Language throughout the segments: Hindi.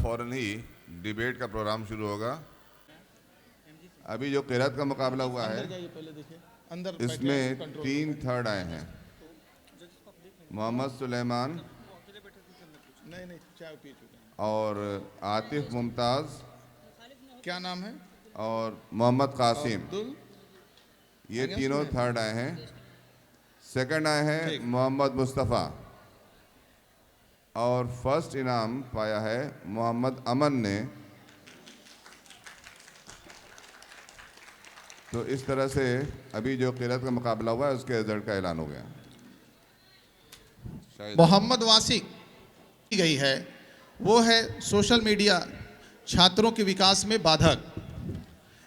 फौरन ही डिबेट का प्रोग्राम शुरू होगा। अभी जो क़िरात का मुकाबला हुआ है इसमें 3 थर्ड आए हैं। मोहम्मद सुलेमान और आतिफ मुमताज़, क्या नाम है, और मोहम्मद कासिम, ये तीनों थर्ड आए हैं। सेकंड आए हैं मोहम्मद मुस्तफ़ा और फर्स्ट इनाम पाया है मोहम्मद अमन ने। तो इस तरह से अभी जो क़िरात का मुकाबला हुआ है उसके रिजल्ट का ऐलान हो गया। मोहम्मद वासी की गई है वो है सोशल मीडिया छात्रों के विकास में बाधक।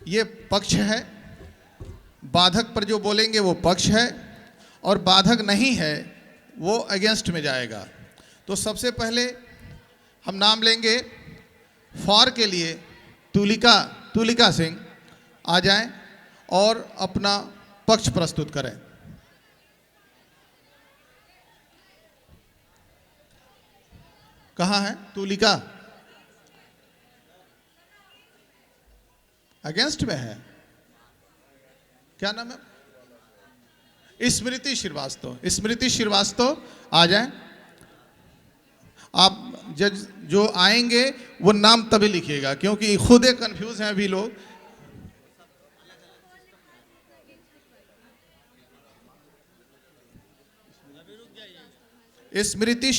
ये पक्ष है, बाधक पर जो बोलेंगे वो पक्ष है, और बाधक नहीं है वो अगेंस्ट में जाएगा। तो सबसे पहले हम नाम लेंगे फॉर के लिए तुलिका सिंह आ जाएं और अपना पक्ष प्रस्तुत करें। कहाँ है तुलिका? अगेंस्ट में है। क्या नाम है? स्मृति श्रीवास्तव आ जाएं। आप जज जो आएंगे वो नाम तभी लिखिएगा, क्योंकि खुद एक कंफ्यूज हैं अभी लोग। स्मृति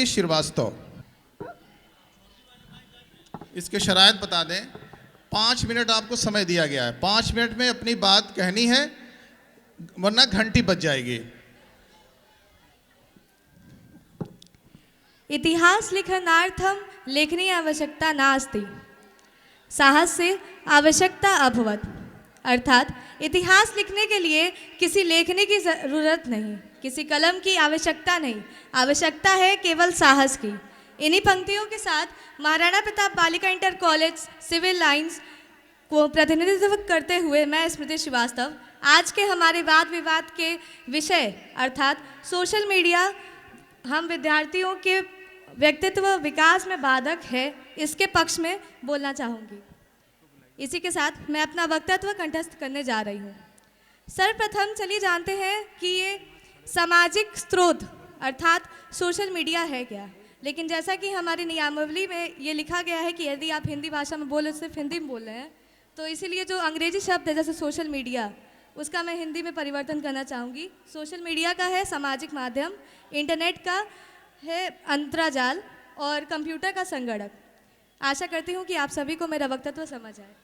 श्रीवास्तव, इसके शराइत बता दें। 5 मिनट आपको समय दिया गया है। 5 मिनट में अपनी बात कहनी है, वरना घंटी बज जाएगी। इतिहास लिखनार्थम लेखनी आवश्यकता नास्ति, साहस्य आवश्यकता अभवत। अर्थात इतिहास लिखने के लिए किसी लेखनी की जरूरत नहीं, किसी कलम की आवश्यकता नहीं, आवश्यकता है केवल साहस की। इन्हीं पंक्तियों के साथ महाराणा प्रताप बालिका इंटर कॉलेज सिविल लाइंस को प्रतिनिधित्व करते हुए मैं स्मृति श्रीवास्तव आज के हमारे वाद विवाद के विषय अर्थात सोशल मीडिया हम विद्यार्थियों के व्यक्तित्व विकास में बाधक है, इसके पक्ष में बोलना चाहूँगी। इसी के साथ मैं अपना वक्तव्य कंठस्थ करने जा रही हूँ। सर्वप्रथम चलिए जानते हैं कि ये सामाजिक स्रोत अर्थात सोशल मीडिया है क्या। लेकिन जैसा कि हमारी नियमावली में ये लिखा गया है कि यदि आप हिंदी भाषा में बोले सिर्फ हिंदी में बोल रहे हैं, तो इसीलिए जो अंग्रेजी शब्द है जैसे सोशल मीडिया, उसका मैं हिंदी में परिवर्तन करना चाहूँगी। सोशल मीडिया का है सामाजिक माध्यम, इंटरनेट का है अंतराजाल और कंप्यूटर का संगणक। आशा करती हूँ कि आप सभी को मेरा वक्तव्य समझ आए।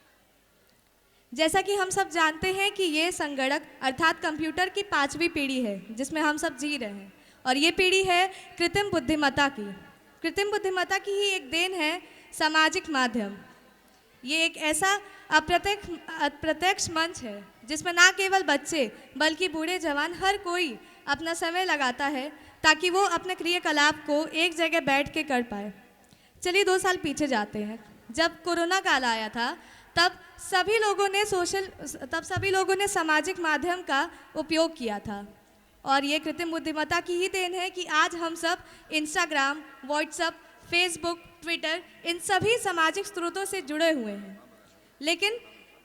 जैसा कि हम सब जानते हैं कि ये संगणक अर्थात कंप्यूटर की 5वीं पीढ़ी है जिसमें हम सब जी रहे हैं, और ये पीढ़ी है कृत्रिम बुद्धिमत्ता की। कृत्रिम बुद्धिमत्ता की ही एक देन है सामाजिक माध्यम। ये एक ऐसा अप्रत्यक्ष मंच है जिसमें ना केवल बच्चे बल्कि बूढ़े जवान हर कोई अपना समय लगाता है ताकि वो अपने क्रियाकलाप को एक जगह बैठ के कर पाए। चलिए 2 साल पीछे जाते हैं। जब कोरोना काल आया था तब सभी लोगों ने सामाजिक माध्यम का उपयोग किया था, और ये कृत्रिम बुद्धिमत्ता की ही देन है कि आज हम सब इंस्टाग्राम, व्हाट्सएप, फेसबुक, ट्विटर इन सभी सामाजिक स्रोतों से जुड़े हुए हैं। लेकिन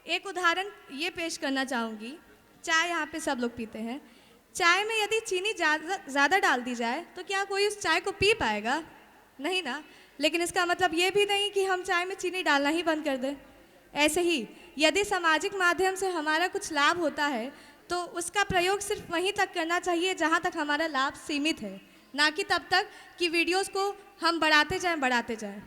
एक उदाहरण ये पेश करना चाहूँगी। चाय यहाँ पे सब लोग पीते हैं। चाय में यदि चीनी ज़्यादा डाल दी जाए तो क्या कोई उस चाय को पी पाएगा? नहीं ना। लेकिन इसका मतलब ये भी नहीं कि हम चाय में चीनी डालना ही बंद कर दें। ऐसे ही यदि सामाजिक माध्यम से हमारा कुछ लाभ होता है तो उसका प्रयोग सिर्फ वहीं तक करना चाहिए जहाँ तक हमारा लाभ सीमित है, ना कि तब तक कि वीडियोस को हम बढ़ाते जाएं।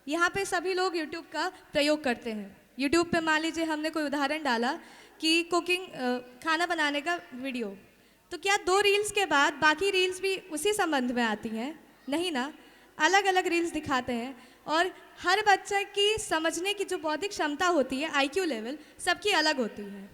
यहाँ पे सभी लोग यूट्यूब का प्रयोग करते हैं। यूट्यूब पे मान लीजिए हमने कोई उदाहरण डाला कि कुकिंग खाना बनाने का वीडियो, तो क्या 2 रील्स के बाद बाकी रील्स भी उसी संबंध में आती हैं? नहीं ना, अलग अलग रील्स दिखाते हैं। और हर बच्चे की समझने की जो बौद्धिक क्षमता होती है, IQ लेवल, सबकी अलग होती है।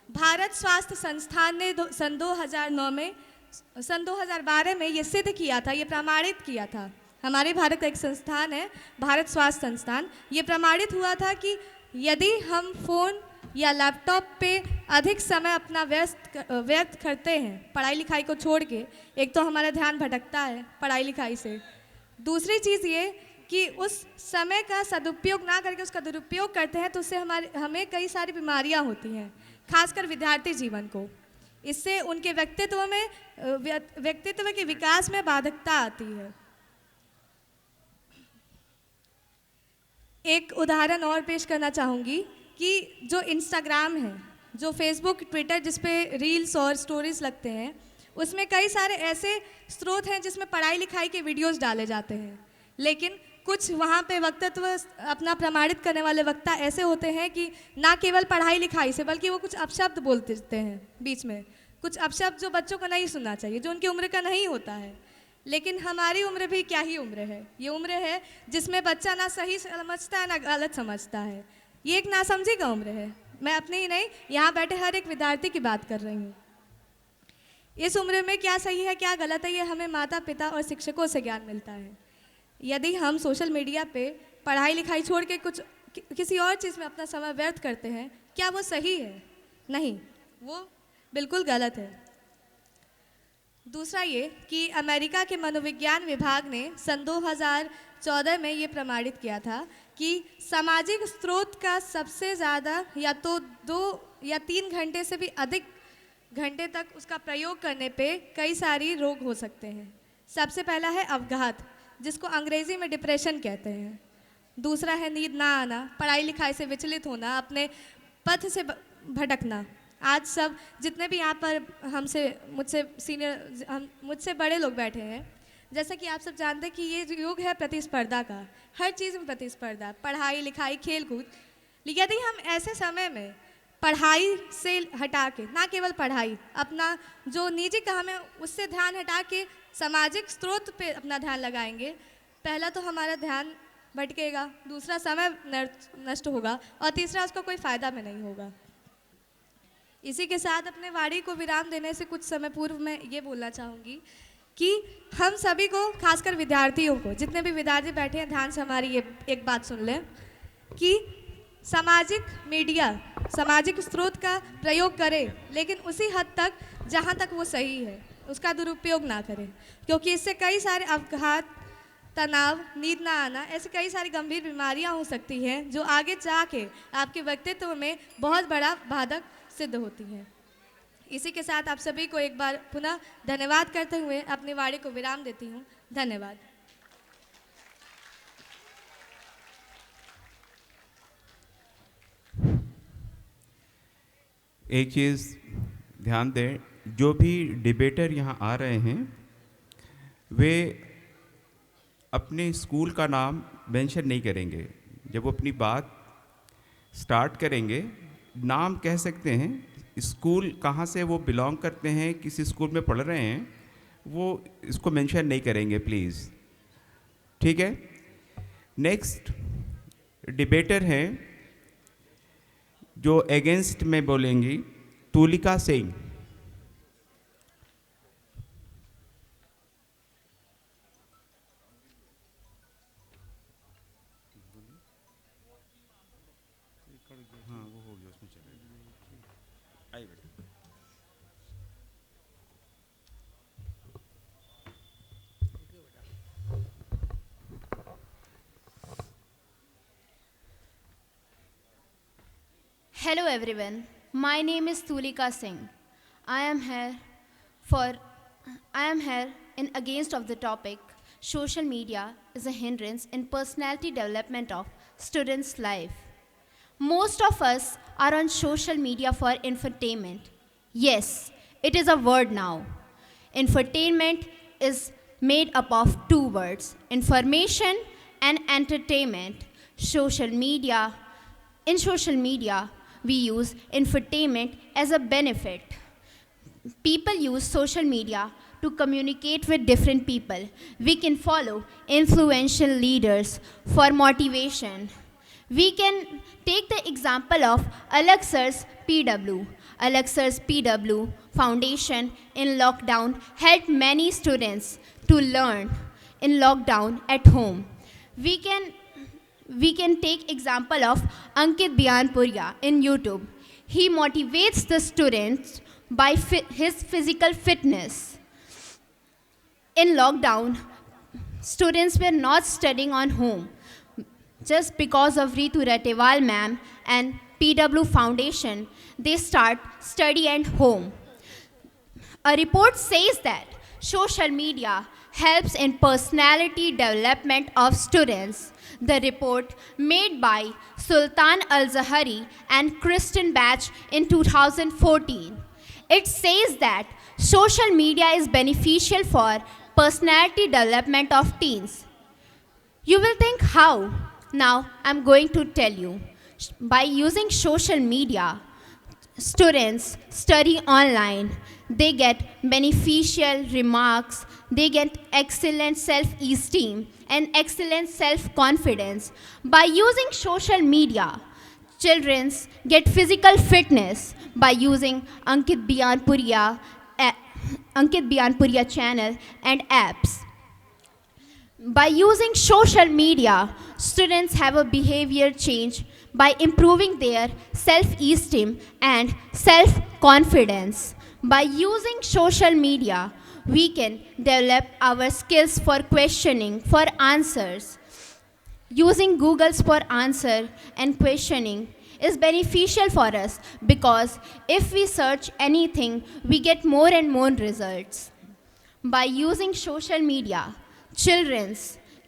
भारत स्वास्थ्य संस्थान ने सन 2012 में ये सिद्ध किया था, ये प्रमाणित किया था। हमारे भारत का एक संस्थान है भारत स्वास्थ्य संस्थान। ये प्रमाणित हुआ था कि यदि हम फ़ोन या लैपटॉप पे अधिक समय अपना व्यर्थ करते हैं पढ़ाई लिखाई को छोड़ के, एक तो हमारा ध्यान भटकता है पढ़ाई लिखाई से, दूसरी चीज़ ये कि उस समय का सदुपयोग ना करके उसका दुरुपयोग करते हैं तो उससे हमें कई सारी बीमारियां होती हैं, खासकर विद्यार्थी जीवन को। इससे उनके व्यक्तित्व के विकास में बाधकता आती है। एक उदाहरण और पेश करना चाहूँगी कि जो इंस्टाग्राम है, जो फेसबुक, ट्विटर, जिस पे रील्स और स्टोरीज लगते हैं, उसमें कई सारे ऐसे स्रोत हैं जिसमें पढ़ाई लिखाई के वीडियोस डाले जाते हैं, लेकिन कुछ वहाँ पे वक्तत्व अपना प्रमाणित करने वाले वक्ता ऐसे होते हैं कि ना केवल पढ़ाई लिखाई से बल्कि वो कुछ अपशब्द बोलते रहते हैं बीच में, कुछ अपशब्द जो बच्चों को नहीं सुनना चाहिए, जो उनकी उम्र का नहीं होता है। लेकिन हमारी उम्र भी क्या ही उम्र है, ये उम्र है जिसमें बच्चा ना सही समझता है ना गलत समझता है। ये एक नासमझी का उम्र है। मैं अपने ही नहीं, यहाँ बैठे हर एक विद्यार्थी की बात कर रही हूँ। इस उम्र में क्या सही है क्या गलत है, ये हमें माता पिता और शिक्षकों से ज्ञान मिलता है। यदि हम सोशल मीडिया पे पढ़ाई लिखाई छोड़ के किसी और चीज़ में अपना समय व्यर्थ करते हैं, क्या वो सही है? नहीं, वो बिल्कुल गलत है। दूसरा ये कि अमेरिका के मनोविज्ञान विभाग ने सन 2014 में ये प्रमाणित किया था कि सामाजिक स्रोत का सबसे ज़्यादा या तो 2 या 3 घंटे से भी अधिक घंटे तक उसका प्रयोग करने पे कई सारी रोग हो सकते हैं। सबसे पहला है अवघात, जिसको अंग्रेज़ी में डिप्रेशन कहते हैं। दूसरा है नींद ना आना, पढ़ाई लिखाई से विचलित होना, अपने पथ से भटकना। आज सब जितने भी यहाँ पर मुझसे बड़े लोग बैठे हैं, जैसा कि आप सब जानते हैं कि ये युग है प्रतिस्पर्धा का, हर चीज़ में प्रतिस्पर्धा, पढ़ाई लिखाई खेल कूद। यदि हम ऐसे समय में पढ़ाई से हटा के, ना केवल पढ़ाई, अपना जो निजी काम है उससे ध्यान हटा के सामाजिक स्रोत पे अपना ध्यान लगाएंगे, पहला तो हमारा ध्यान भटकेगा, दूसरा समय नष्ट होगा और तीसरा उसका कोई फ़ायदा में नहीं होगा। इसी के साथ अपने वाणी को विराम देने से कुछ समय पूर्व मैं ये बोलना चाहूँगी कि हम सभी को, खासकर विद्यार्थियों को, जितने भी विद्यार्थी बैठे हैं ध्यान से हमारी ये एक बात सुन लें कि सामाजिक मीडिया, सामाजिक स्रोत का प्रयोग करें, लेकिन उसी हद तक जहाँ तक वो सही है, उसका दुरुपयोग ना करें, क्योंकि इससे कई सारे अवघात, तनाव, नींद ना आना, ऐसी कई सारी गंभीर बीमारियां हो सकती हैं जो आगे जाके आपके व्यक्तित्व में बहुत बड़ा बाधक सिद्ध होती हैं। इसी के साथ आप सभी को एक बार पुनः धन्यवाद करते हुए अपनी वाणी को विराम देती हूँ। धन्यवाद। एक चीज़ ध्यान दें, जो भी डिबेटर यहाँ आ रहे हैं वे अपने स्कूल का नाम मेंशन नहीं करेंगे। जब वो अपनी बात स्टार्ट करेंगे, नाम कह सकते हैं, स्कूल कहाँ से वो बिलोंग करते हैं, किसी स्कूल में पढ़ रहे हैं, वो इसको मेंशन नहीं करेंगे प्लीज़, ठीक है। नेक्स्ट डिबेटर हैं जो अगेंस्ट में बोलेंगी, तुलिका सिंह। हाँ वो हो गया, उसमें चलेगा। आइए बेटा। Hello everyone, my name is Tulika Singh. I am here in against of the topic, social media is a hindrance in personality development of students' life. Most of us are on social media for infotainment. Yes, it is a word now. Infotainment is made up of 2 words, information and entertainment. In social media, we use infotainment as a benefit. People use social media to communicate with different people. We can follow influential leaders for motivation. We can take the example of Alex's PW. Alex's PW Foundation in lockdown helped many students to learn in lockdown at home. We can take example of Ankit Bianpuria in YouTube. He motivates the students by his physical fitness. In lockdown, students were not studying on home. Just because of Ritu Ratewal ma'am and PW Foundation, they start study at home. A report says that social media helps in personality development of students. The report made by Sultan Al-Zahari and Kristen Batch in 2014. It says that social media is beneficial for personality development of teens. You will think how? Now I'm going to tell you. By using social media, students study online. They get beneficial remarks. They get excellent self-esteem and excellent self-confidence. By using social media, children get physical fitness by using Ankit Bianpuria channel and apps. By using social media, students have a behavior change by improving their self-esteem and self-confidence. By using social media, we can develop our skills for questioning, for answers. Using Google's for answer and questioning is beneficial for us because if we search anything, we get more and more results. By using social media, children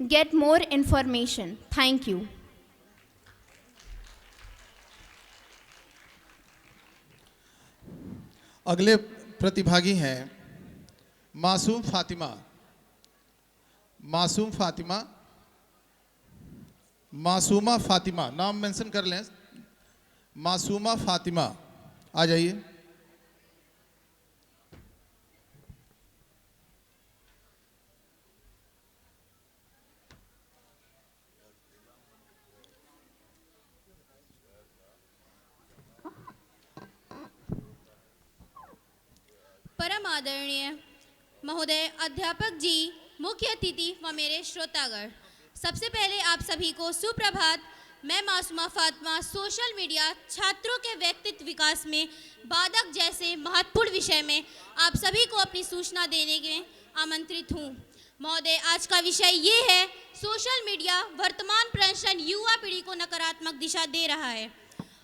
get more information. Thank you. अगले प्रतिभागी हैं मासूम फातिमा। मासूमा फातिमा नाम मेंशन कर लें। मासूमा फातिमा आ जाइए। परम आदरणीय महोदय, अध्यापक जी, मुख्य अतिथि व मेरे श्रोतागण, सबसे पहले आप सभी को सुप्रभात। मैं मासूमा फातिमा सोशल मीडिया छात्रों के व्यक्तित्व विकास में बाधक जैसे महत्वपूर्ण विषय में आप सभी को अपनी सूचना देने के आमंत्रित हूँ। महोदय, आज का विषय ये है, सोशल मीडिया वर्तमान प्रजनन युवा पीढ़ी को नकारात्मक दिशा दे रहा है।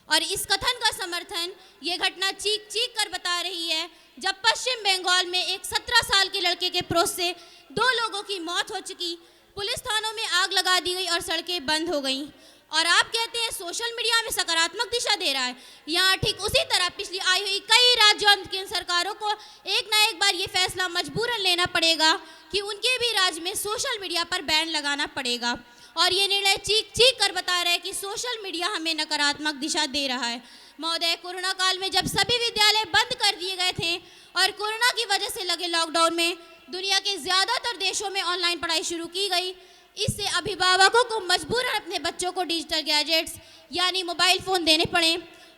और इस कथन का समर्थन ये घटना चीख चीख कर बता रही है जब पश्चिम बंगाल में एक 17 साल के लड़के के प्रोस से 2 लोगों की मौत हो चुकी, पुलिस थानों में आग लगा दी गई और सड़कें बंद हो गईं। और आप कहते हैं सोशल मीडिया में सकारात्मक दिशा दे रहा है। यहाँ ठीक उसी तरह पिछली आई हुई कई राज्यों और केंद्र सरकारों को एक ना एक बार ये फैसला मजबूरन लेना पड़ेगा कि उनके भी राज्य में सोशल मीडिया पर बैन लगाना पड़ेगा। और ये निर्णय चीख चीख कर बता रहा है कि सोशल मीडिया हमें नकारात्मक दिशा दे रहा है। महोदय, कोरोना काल में जब सभी विद्यालय बंद कर दिए गए थे और कोरोना की वजह से लगे लॉकडाउन में दुनिया के ज़्यादातर देशों में ऑनलाइन पढ़ाई शुरू की गई। इससे अभिभावकों को मजबूरन अपने बच्चों को डिजिटल गैजेट्स यानी मोबाइल फ़ोन देने पड़े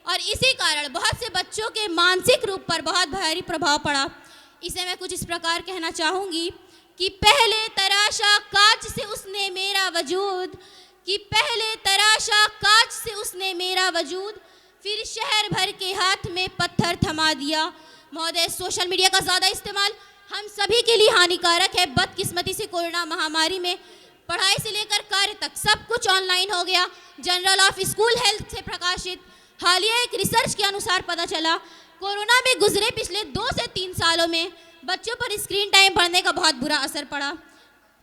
और इसी कारण बहुत से बच्चों के मानसिक रूप पर बहुत भारी प्रभाव पड़ा। इसे मैं कुछ इस प्रकार कहना चाहूँगी कि पहले तराशा कांच से उसने मेरा वजूद, कि पहले तराशा कांच से उसने मेरा वजूद, फिर शहर भर के हाथ में पत्थर थमा दिया। महोदय, सोशल मीडिया का ज़्यादा इस्तेमाल हम सभी के लिए हानिकारक है। बदकिस्मती से कोरोना महामारी में पढ़ाई से लेकर कार्य तक सब कुछ ऑनलाइन हो गया। जर्नल ऑफ स्कूल हेल्थ से प्रकाशित हालिया एक रिसर्च के अनुसार पता चला कोरोना में गुजरे पिछले 2 से 3 सालों में बच्चों पर स्क्रीन टाइम बढ़ने का बहुत बुरा असर पड़ा।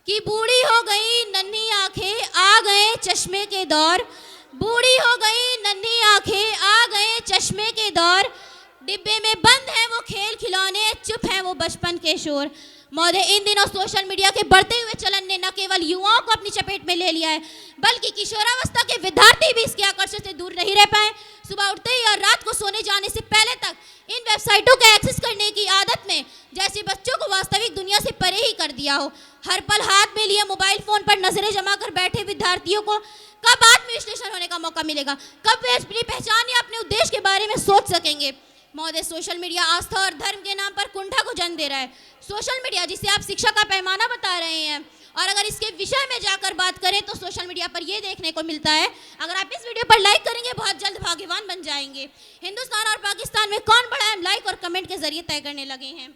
कि बूढ़ी हो गई नन्ही आंखें, आ गए चश्मे के दौर, बूढ़ी हो गई नन्ही आंखें, आ गए चश्मे के दौर, डिब्बे में बंद हैं वो खेल खिलौने, चुप हैं वो बचपन के शोर। महोदय, इन दिनों सोशल मीडिया के बढ़ते हुए चलन ने न केवल युवाओं को अपनी चपेट में ले लिया है बल्कि किशोरावस्था के विद्यार्थी भी इसके आकर्षण से दूर नहीं रह पाए। सुबह उठते ही और रात को सोने जाने से पहले तक इन वेबसाइटों का एक्सेस करने की आदत में जैसे बच्चों को वास्तविक दुनिया से परे ही कर दिया हो। हर पल हाथ में लिए मोबाइल फोन पर नजरें जमा कर बैठे विद्यार्थियों को कब आत्म विश्लेषण होने का मौका मिलेगा, कब वे अपनी पहचान या अपने उद्देश्य के बारे में सोच सकेंगे। महोदय, सोशल मीडिया आस्था और धर्म के नाम पर कुंठा को जन्म दे रहा है। सोशल मीडिया जिसे आप शिक्षा का पैमाना बता रहे हैं, और अगर इसके विषय में जाकर बात करें तो सोशल मीडिया पर यह देखने को मिलता है, अगर आप इस वीडियो पर लाइक करेंगे बहुत जल्द भाग्यवान बन जाएंगे। हिंदुस्तान और पाकिस्तान में कौन बड़ा है, लाइक और कमेंट के जरिए तय करने लगे हैं।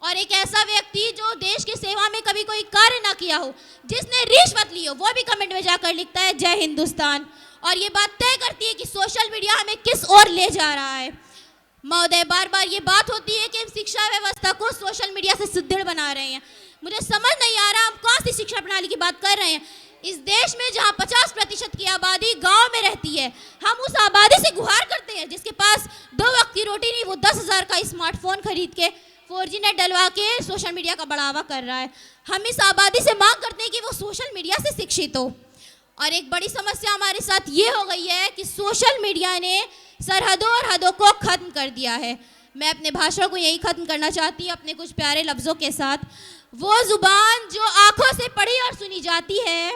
और एक ऐसा व्यक्ति जो देश की सेवा में कभी कोई कार्य ना किया हो, जिसने रिश्वत ली हो, वो भी कमेंट में जाकर लिखता है जय हिंदुस्तान, और ये बात तय करती है कि सोशल मीडिया हमें किस ओर ले जा रहा है। महोदय, बार बार ये बात होती है कि हम शिक्षा व्यवस्था को सोशल मीडिया से सुदृढ़ बना रहे हैं। मुझे समझ नहीं आ रहा हम कौन सी शिक्षा प्रणाली की बात कर रहे हैं। इस देश में जहां 50% की आबादी गांव में रहती है, हम उस आबादी से गुहार करते हैं जिसके पास 2 वक्त की रोटी नहीं, वो 10,000 का स्मार्टफोन खरीद के 4G नेट डलवा के सोशल मीडिया का बढ़ावा कर रहा है। हम इस आबादी से मांग करते हैं कि वो सोशल मीडिया से शिक्षित हो। और एक बड़ी समस्या हमारे साथ ये हो गई है कि सोशल मीडिया ने सरहदों और हदों को खत्म कर दिया है। मैं अपने भाषण को यही खत्म करना चाहती हूँ अपने कुछ प्यारे लफ्ज़ों के साथ। वो ज़ुबान जो आँखों से पढ़ी और सुनी जाती है,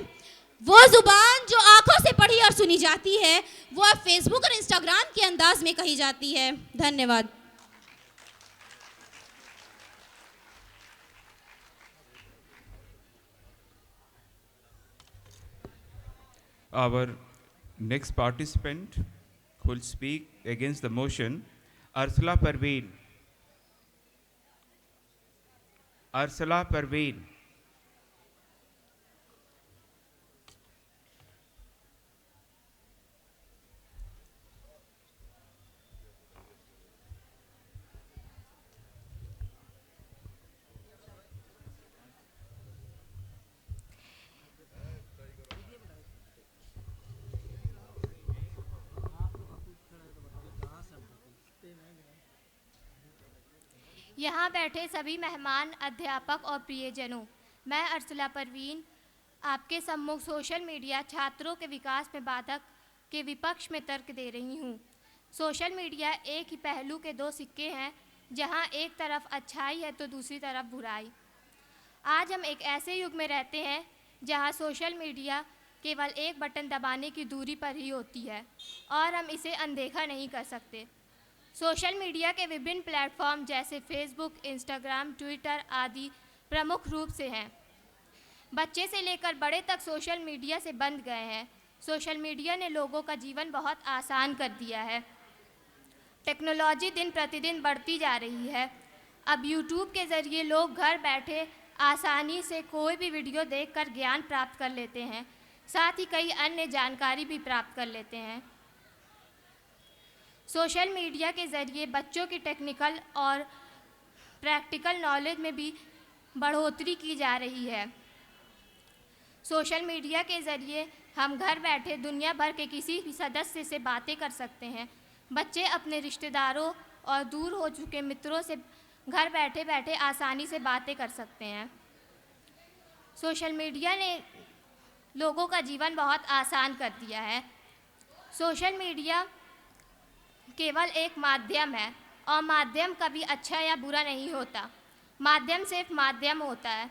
वो ज़ुबान जो आँखों से पढ़ी और सुनी जाती है, वो अब फेसबुक और इंस्टाग्राम के अंदाज में कही जाती है। धन्यवाद। Our next participant who will speak against the motion, Ursula Parveen. Ursula Parveen. यहाँ बैठे सभी मेहमान, अध्यापक और प्रियजनों, मैं अर्सला परवीन आपके सम्मुख सोशल मीडिया छात्रों के विकास में बाधक के विपक्ष में तर्क दे रही हूँ। सोशल मीडिया एक ही पहलू के 2 सिक्के हैं, जहाँ एक तरफ अच्छाई है तो दूसरी तरफ बुराई। आज हम एक ऐसे युग में रहते हैं जहाँ सोशल मीडिया केवल एक बटन दबाने की दूरी पर ही होती है और हम इसे अनदेखा नहीं कर सकते। सोशल मीडिया के विभिन्न प्लेटफॉर्म जैसे फेसबुक, इंस्टाग्राम, ट्विटर आदि प्रमुख रूप से हैं। बच्चे से लेकर बड़े तक सोशल मीडिया से बंध गए हैं। सोशल मीडिया ने लोगों का जीवन बहुत आसान कर दिया है। टेक्नोलॉजी दिन प्रतिदिन बढ़ती जा रही है। अब यूट्यूब के ज़रिए लोग घर बैठे आसानी से कोई भी वीडियो देखकर ज्ञान प्राप्त कर लेते हैं, साथ ही कई अन्य जानकारी भी प्राप्त कर लेते हैं। सोशल मीडिया के ज़रिए बच्चों की टेक्निकल और प्रैक्टिकल नॉलेज में भी बढ़ोतरी की जा रही है। सोशल मीडिया के ज़रिए हम घर बैठे दुनिया भर के किसी भी सदस्य से बातें कर सकते हैं। बच्चे अपने रिश्तेदारों और दूर हो चुके मित्रों से घर बैठे बैठे आसानी से बातें कर सकते हैं। सोशल मीडिया ने लोगों का जीवन बहुत आसान कर दिया है। सोशल मीडिया केवल एक माध्यम है और माध्यम कभी अच्छा या बुरा नहीं होता। माध्यम सिर्फ माध्यम होता है।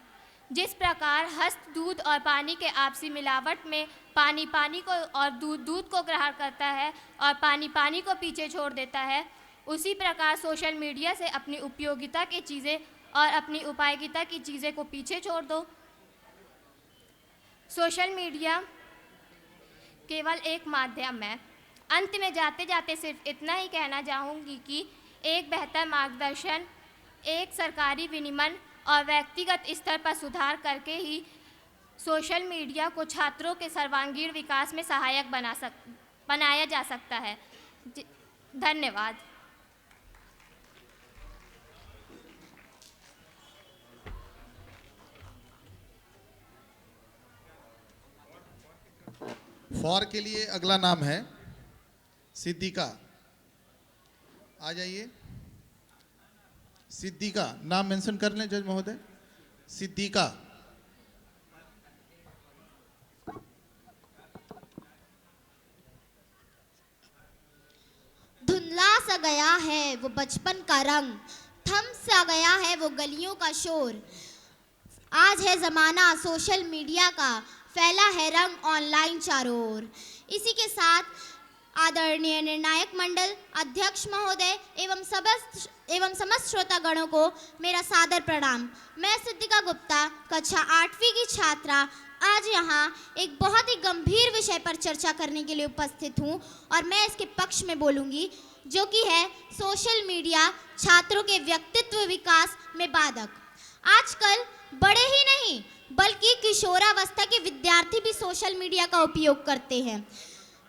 जिस प्रकार हस्त दूध और पानी के आपसी मिलावट में पानी पानी को और दूध दूध को ग्रहण करता है और पानी पानी को पीछे छोड़ देता है, उसी प्रकार सोशल मीडिया से अपनी उपयोगिता की चीज़ें और अपनी उपायोगिता की चीज़ें को पीछे छोड़ दो। सोशल मीडिया केवल एक माध्यम है। अंत में जाते जाते सिर्फ इतना ही कहना चाहूँगी कि एक बेहतर मार्गदर्शन, एक सरकारी विनियमन और व्यक्तिगत स्तर पर सुधार करके ही सोशल मीडिया को छात्रों के सर्वांगीण विकास में सहायक बनाया जा सकता है। धन्यवाद। फॉर के लिए अगला नाम है सिद्दीका। आ जाइए। सिद्दीका नाम मेंशन कर लें जज महोदय। सिद्दीका। धुंधला सा गया है वो बचपन का रंग, थम सा गया है वो गलियों का शोर। आज है ज़माना सोशल मीडिया का, फैला है रंग ऑनलाइन चारों ओर। इसी के साथ आदरणीय निर्णायक मंडल, अध्यक्ष महोदय एवं समस्त श्रोतागणों को मेरा सादर प्रणाम। मैं सिद्दीका गुप्ता, कक्षा 8वीं की छात्रा, आज यहाँ एक बहुत ही गंभीर विषय पर चर्चा करने के लिए उपस्थित हूँ और मैं इसके पक्ष में बोलूँगी। जो कि है सोशल मीडिया छात्रों के व्यक्तित्व विकास में बाधक। आजकल बड़े ही नहीं बल्कि किशोरावस्था के विद्यार्थी भी सोशल मीडिया का उपयोग करते हैं।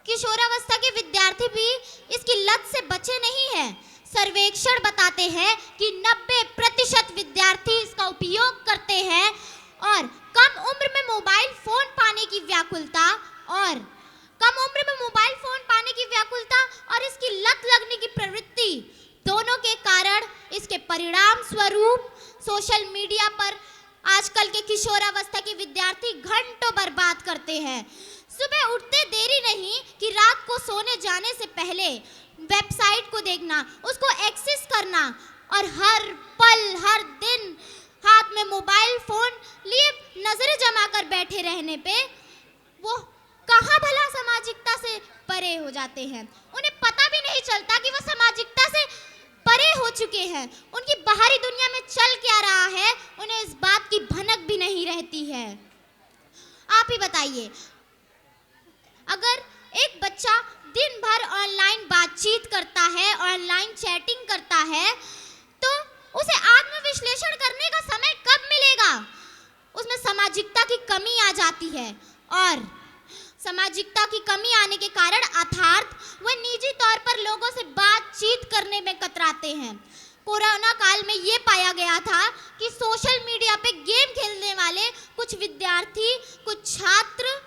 किशोरावस्था के विद्यार्थी भी इसकी लत से बचे नहीं हैं। सर्वेक्षण बताते हैं कि 90% विद्यार्थी इसका उपयोग करते हैं और कम उम्र में मोबाइल फोन पाने की व्याकुलता और इसकी लत लगने की प्रवृत्ति दोनों के कारण इसके परिणाम स्वरूप सोशल मीडिया पर आजकल के किशोरावस्था के विद्यार्थी घंटों बर्बाद करते हैं। सुबह उठते देरी नहीं कि रात को सोने जाने से पहले वेबसाइट को देखना, उसको एक्सेस करना और हर पल हर दिन हाथ में मोबाइल फोन लिए नजरें जमा कर बैठे रहने पे वो कहाँ भला सामाजिकता से परे हो जाते हैं। उन्हें पता भी नहीं चलता कि वो सामाजिकता से परे हो चुके हैं। उनकी बाहरी दुनिया में चल क्या रहा है उन्हें इस बात की भनक भी नहीं रहती है। आप ही बताइए, अगर एक बच्चा दिन भर ऑनलाइन बातचीत करता है, ऑनलाइन चैटिंग करता है, तो उसे आत्मविश्लेषण करने का समय कब मिलेगा? उसमें सामाजिकता की कमी आ जाती है और सामाजिकता की कमी आने के कारण अर्थात वह निजी तौर पर लोगों से बातचीत करने में कतराते हैं। कोरोना काल में ये पाया गया था कि सोशल मीडिया पे गेम खेलने वाले कुछ विद्यार्थी, कुछ छात्र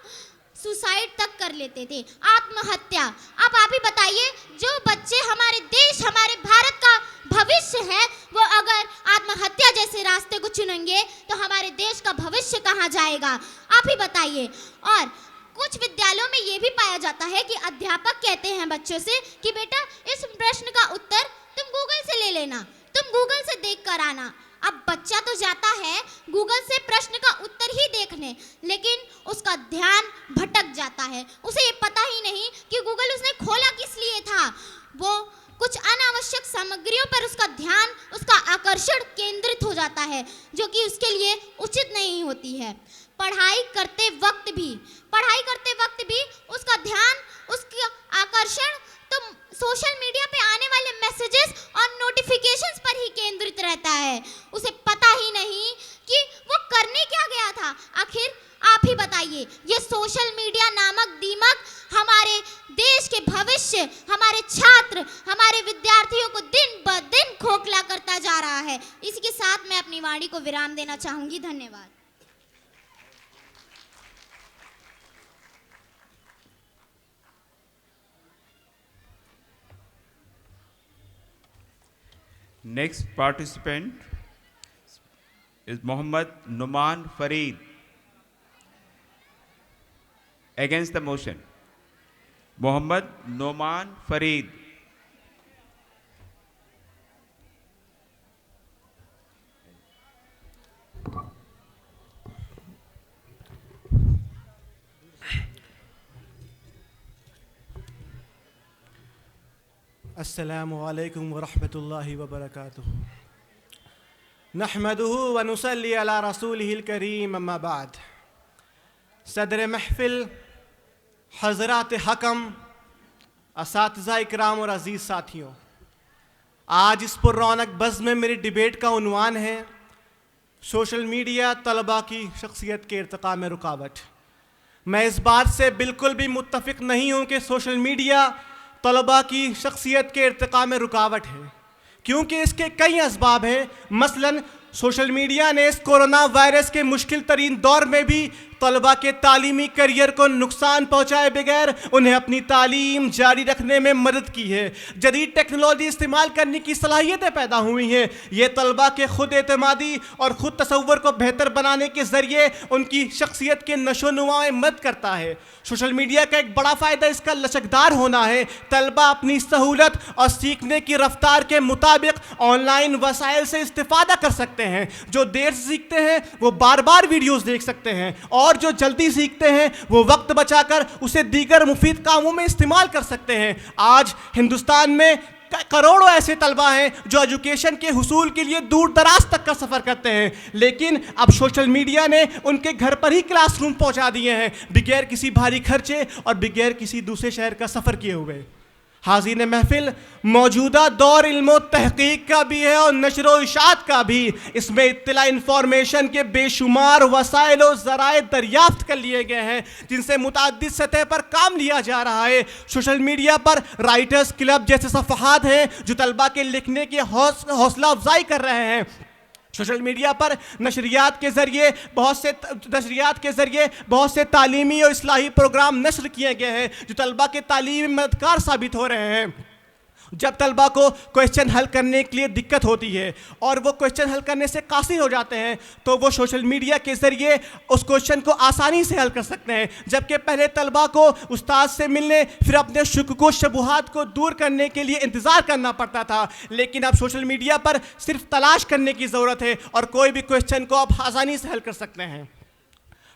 सुसाइड तक कर लेते थे, आत्महत्या। अब आप ही बताइए, जो बच्चे हमारे देश, हमारे भारत का भविष्य है, वो अगर आत्महत्या जैसे रास्ते को चुनेंगे तो हमारे देश का भविष्य कहाँ जाएगा? आप ही बताइए। और कुछ विद्यालयों में ये भी पाया जाता है कि अध्यापक कहते हैं बच्चों से कि बेटा इस प्रश्न का उत्तर तुम गूगल से ले लेना, तुम गूगल से देख कर आना। अब बच्चा तो जाता है गूगल से प्रश्न का उत्तर ही देखने, लेकिन उसका ध्यान भटक जाता है। उसे ये पता ही नहीं कि गूगल उसने खोला किस लिए था। वो कुछ अनावश्यक सामग्रियों पर उसका ध्यान, उसका आकर्षण केंद्रित हो जाता है, जो कि उसके लिए उचित नहीं होती है। पढ़ाई करते वक्त भी उसका ध्यान, उसका आकर्षण तो सोशल मीडिया पे आने वाले मैसेजेस और नोटिफिकेशंस पर ही केंद्रित रहता है। उसे पता ही नहीं कि वो करने क्या गया था। आखिर आप ही बताइए, ये सोशल मीडिया नामक दीमक हमारे देश के भविष्य, हमारे छात्र, हमारे विद्यार्थियों को दिन ब दिन खोखला करता जा रहा है। इसी के साथ मैं अपनी वाणी को विराम देना चाहूंगी। धन्यवाद। Next participant is Mohammad Numan Fareed. Against the motion, Mohammad Numan Fareed. अस्सलामु अलैकुम व रहमतुल्लाहि व बरकातुहू। नहमदुहु व नुसल्ली अला रसूलिहिल करीम, अम्मा बाद। सदर महफिल, हज़रात हकम, असातिज़ा इकराम और अज़ीज़ साथियों, आज इस पुररौनक बज़्म में मेरी डिबेट का उन्वान है सोशल मीडिया तलबा की शख्सियत के इर्तिक़ा में रुकावट। मैं इस बात से बिल्कुल भी मुत्तफ़िक नहीं हूँ कि सोशल मीडिया तलबा की शख्सियत के इर्तिक़ा में रुकावट है, क्योंकि इसके कई असबाब हैं। मसलन सोशल मीडिया ने इस कोरोना वायरस के मुश्किल तरीन दौर में भी तलबा के तालीमी करियर को नुकसान पहुँचाए बगैर उन्हें अपनी तालीम जारी रखने में मदद की है। जदीद टेक्नोलॉजी इस्तेमाल करने की सलाहियतें पैदा हुई हैं। ये तलबा के खुद एतमादी और ख़ुद तसव्वुर को बेहतर बनाने के ज़रिए उनकी शख्सियत के नशोनुमा में मदद करता है। सोशल मीडिया का एक बड़ा फ़ायदा इसका लचकदार होना है। तलबा अपनी सहूलत और सीखने की रफ्तार के मुताबिक ऑनलाइन वसाइल से इस्तेफ़ादा कर सकते हैं। जो देर से सीखते हैं वो बार बार वीडियोज़ देख सकते हैं, और जो जल्दी सीखते हैं वो वक्त बचाकर उसे दीगर मुफीद कामों में इस्तेमाल कर सकते हैं। आज हिंदुस्तान में करोड़ों ऐसे तलबा हैं जो एजुकेशन के हुसूल के लिए दूर दराज तक का सफ़र करते हैं, लेकिन अब सोशल मीडिया ने उनके घर पर ही क्लासरूम पहुंचा दिए हैं, बगैर किसी भारी खर्चे और बगैर किसी दूसरे शहर का सफ़र किए हुए। हाज़िन महफिल, मौजूदा दौर इल्म तहकीक का भी है और नशर व इशात का भी। इसमें इत्तला इंफॉर्मेशन के बेशुमार वसाइल और ज़राए दरियाफ्त कर लिए गए हैं जिनसे मुतअद्दिद सतह पर काम लिया जा रहा है। सोशल मीडिया पर राइटर्स क्लब जैसे सफ़हात हैं जो तलबा के लिखने की हौसला अफजाई कर रहे हैं। सोशल मीडिया पर नशरियात के ज़रिए बहुत से तालीमी और इस्लाही प्रोग्राम नशर किए गए हैं जो तलबा के तालीमी मददगार साबित हो रहे हैं। जब तलबा को क्वेश्चन हल करने के लिए दिक्कत होती है और वो क्वेश्चन हल करने से कासिर हो जाते हैं तो वो सोशल मीडिया के ज़रिए उस क्वेश्चन को आसानी से हल कर सकते हैं। जबकि पहले तलबा को उस्ताद से मिलने फिर अपने शुक व शुबहात को दूर करने के लिए इंतज़ार करना पड़ता था, लेकिन अब सोशल मीडिया पर सिर्फ तलाश करने की ज़रूरत है और कोई भी क्वेश्चन को आप आसानी से हल कर सकते हैं।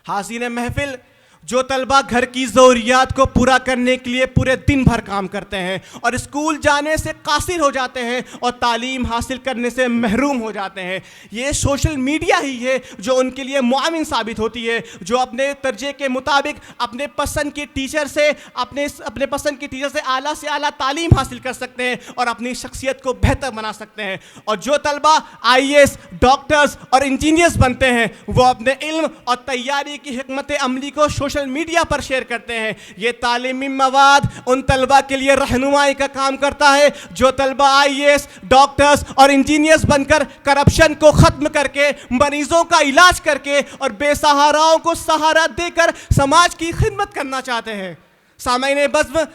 हाज़िन महफिल, जो तलबा घर की ज़रूरियात को पूरा करने के लिए पूरे दिन भर काम करते हैं और स्कूल जाने से कासिर हो जाते हैं और तालीम हासिल करने से महरूम हो जाते हैं, ये सोशल मीडिया ही है जो उनके लिए मुआविन साबित होती है, जो अपने तर्जे के मुताबिक अपने पसंद के टीचर से आला से आला तालीम हासिल कर सकते हैं और अपनी शख्सियत को बेहतर बना सकते हैं। और जो तलबा IAS, डॉक्टर्स और इंजीनियर्स बनते हैं वो अपने इल्म और तैयारी की हिकमत अमली को सोशल मीडिया पर शेयर करते हैं। ये तालीमी मवाद उन तलबा के लिए रहनुमाई का काम करता है जो तलबा IAS, डॉक्टर्स और इंजीनियर्स बनकर करप्शन को ख़त्म करके, मरीजों का इलाज करके और बेसहाराओं को सहारा देकर समाज की खिदमत करना चाहते हैं। सामईन बज़्म,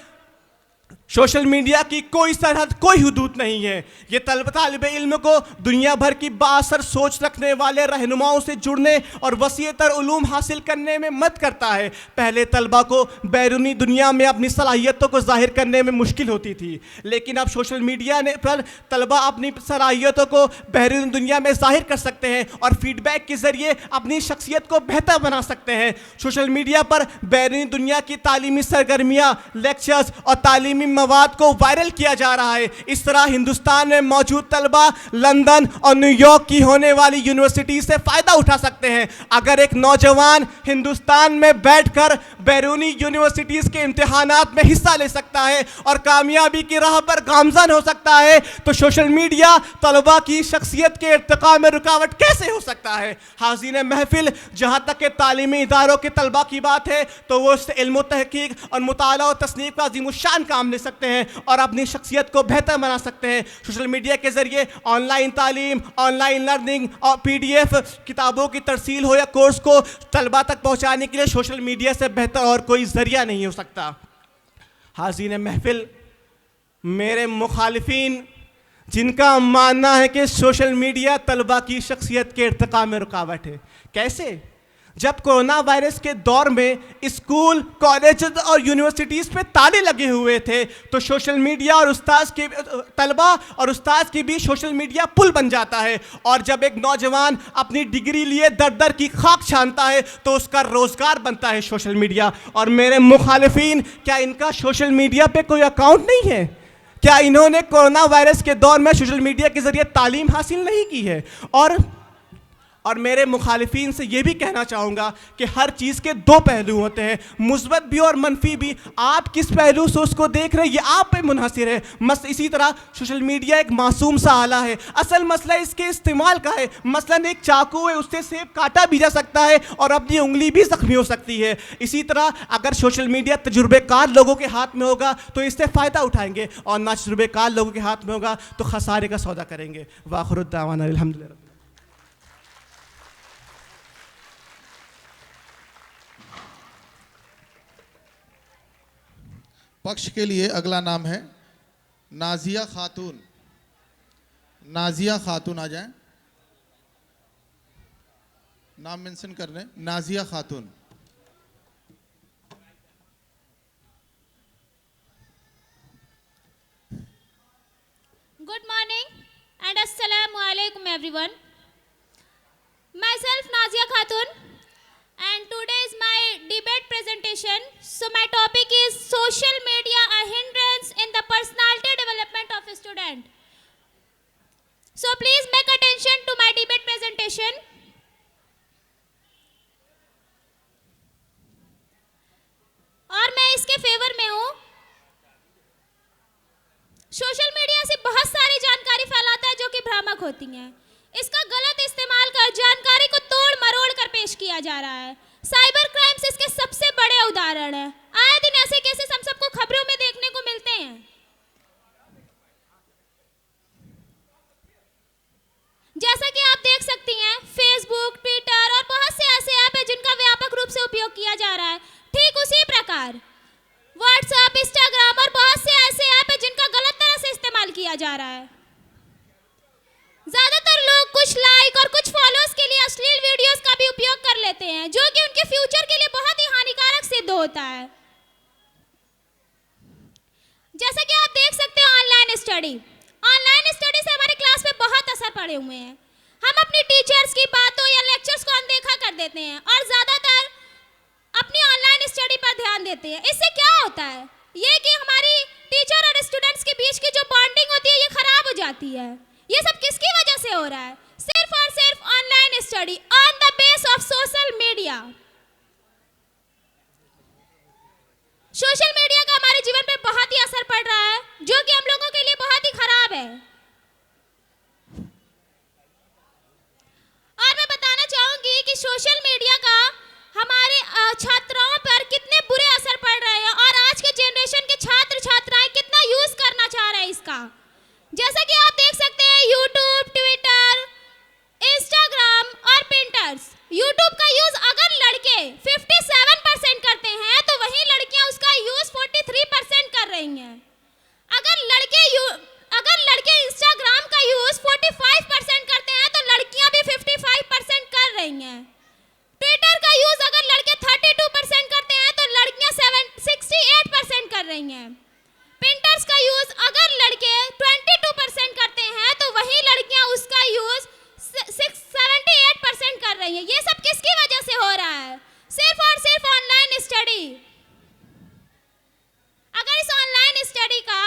सोशल मीडिया की कोई सरहद, कोई हुदूद नहीं है। ये तालिब इल्म को दुनिया भर की बाअसर सोच रखने वाले रहनुमाओं से जुड़ने और वसीअतर उलूम हासिल करने में मदद करता है। पहले तलबा को बैरूनी दुनिया में अपनी सलाहियतों को जाहिर करने में मुश्किल होती थी, लेकिन अब सोशल मीडिया ने पर तलबा अपनी सलाहियतों को बैरूनी दुनिया में जाहिर कर सकते हैं और फीडबैक के ज़रिए अपनी शख्सियत को बेहतर बना सकते हैं। सोशल मीडिया पर बैरूनी दुनिया की तालीमी सरगर्मियाँ, लेक्चर्स और तालीमी मवाद को वायरल किया जा रहा है। इस तरह हिंदुस्तान में मौजूद तलबा लंदन और न्यूयॉर्क की होने वाली यूनिवर्सिटी से फ़ायदा उठा सकते हैं। अगर एक नौजवान हिंदुस्तान में बैठकर बैरूनी यूनिवर्सिटीज़ के इम्तिहानात में हिस्सा ले सकता है और कामयाबी की राह पर गामज़न हो सकता है, तो सोशल मीडिया तलबा की शख्सियत के इर्तिका में रुकावट कैसे हो सकता है। हाज़िन महफिल, जहाँ तक के तालीमी इदारों के तलबा की बात है तो वो उससे इल्म तहकीक और मुताला और तस्नीफ़ का अज़ीमुश्शान काम ले सकते हैं और अपनी शख्सियत को बेहतर बना सकते हैं। सोशल मीडिया के ज़रिए ऑनलाइन तालीम, ऑनलाइन लर्निंग और PDF किताबों की तरसील हो या कोर्स को तलबा तक पहुँचाने के लिए सोशल मीडिया से बेहतर और कोई ज़रिया नहीं हो सकता। हाज़िन महफिल, मेरे मुखालिफिन जिनका मानना है कि सोशल मीडिया तलबा की शख्सियत के इर्तिका में रुकावट है, कैसे? जब कोरोना वायरस के दौर में स्कूल, कॉलेज और यूनिवर्सिटीज़ पे ताले लगे हुए थे तो सोशल मीडिया और तलबा और उस्ताद के बीच सोशल मीडिया पुल बन जाता है। और जब एक नौजवान अपनी डिग्री लिए दर दर की खाक छानता है तो उसका रोज़गार बनता है सोशल मीडिया। और मेरे मुखालिफिन, क्या इनका सोशल मीडिया पे कोई अकाउंट नहीं है? क्या इन्होंने कोरोना वायरस के दौर में सोशल मीडिया के ज़रिए तालीम हासिल नहीं की है? और मेरे मुखालिफिन से ये भी कहना चाहूँगा कि हर चीज़ के दो पहलू होते हैं, मुस्बत भी और मनफी भी। आप किस पहलू से उसको देख रहे हैं ये आप पे मुनहसिर है। इसी तरह सोशल मीडिया एक मासूम सा आला है, असल मसला इसके इस्तेमाल का है। मसलन एक चाकू है, उससे सेब काटा भी जा सकता है और अपनी उंगली भी ज़ख्मी हो सकती है। इसी तरह अगर सोशल मीडिया तजुर्बेकार लोगों के हाथ में होगा तो इससे फ़ायदा उठाएंगे और ना तजुर्बेकार लोगों के हाथ में होगा तो खसारे का सौदा करेंगे। वाखिरुद्दावाना अल्हम्दुलिल्लाह। पक्ष के लिए अगला नाम है नाजिया खातून। नाजिया खातून आ जाएं, नाम मेंशन कर रहे हैं, नाजिया खातून। Good morning and Assalamu alaikum everyone. Myself Nazia Khatun and today is my debate presentation. So my topic is social media a hindrance in the personality development of a student. So please make attention to my debate presentation. और मैं इसके फेवर में हूँ होती हैं। इसका गलत इस्तेमाल कर जानकारी को तोड़ मरोड़ कर पेश किया जा रहा है। साइबर क्राइम्स इसके सबसे बड़े उदाहरण हैं। आए दिन ऐसे केसेस हम सबको खबरों में देखने को मिलते हैं। जैसा कि आप देख सकती हैं, फेसबुक, ट्विटर और बहुत से ऐसे ऐप हैं जिनका व्यापक रूप से उपयोग किया जा रहा है। ठीक उसी प्रकार व्हाट्सएप, इंस्टाग्राम और बहुत से ऐसे ऐप हैं जिनका गलत तरह से इस्तेमाल किया जा रहा है। ज्यादातर लोग कुछ लाइक और कुछ फॉलोअर्स के लिए अश्लील वीडियोस का भी उपयोग कर लेते हैं, जो कि उनके फ्यूचर के लिए बहुत ही हानिकारक सिद्ध होता है। जैसा कि आप देख सकते हो, ऑनलाइन स्टडी से हमारे क्लास में बहुत असर पड़े हुए हैं। हम अपनी टीचर्स की बातों या लेक्चर्स को अनदेखा कर देते हैं और ज्यादातर अपनी ऑनलाइन स्टडी पर ध्यान देते हैं। इससे क्या होता है, ये कि हमारी टीचर और स्टूडेंट्स के बीच की जो बॉन्डिंग होती है ये खराब हो जाती है। ये सब किसकी वजह से हो रहा है? सिर्फ और सिर्फ online study on the base of social media. Social media का हमारे जीवन पर बहुत ही असर पड़ रहा है, जो कि हम लोगों के लिए बहुत ही खराब है। और मैं बताना चाहूंगी कि सोशल मीडिया का हमारे छात्राओं पर कितने बुरे असर पड़ रहे हैं और आज के जनरेशन के छात्र छात्राएं कितना यूज करना चाह रहे हैं इसका। जैसा कि आप देख सकते हैं, यूट्यूब, ट्विटर, इंस्टाग्राम और पिंटरेस्ट। यूट्यूब का यूज अगर लड़के 57% करते हैं तो वहीं लड़कियां उसका यूज 43% कर रही हैं। अगर लड़के इंस्टाग्राम का यूज 45% करते हैं तो लड़कियां भी 55% कर रही हैं। ट्विटर का यूज अगर लड़के 32% करते हैं तो लड़कियां 68% कर रही हैं। पिंटरेस्ट का यूज अगर लड़के 22% करते हैं तो वही लड़कियां उसका यूज 78% कर रही हैं। ये सब किसकी वजह से हो रहा है? सिर्फ और सिर्फ ऑनलाइन स्टडी। अगर इस ऑनलाइन स्टडी का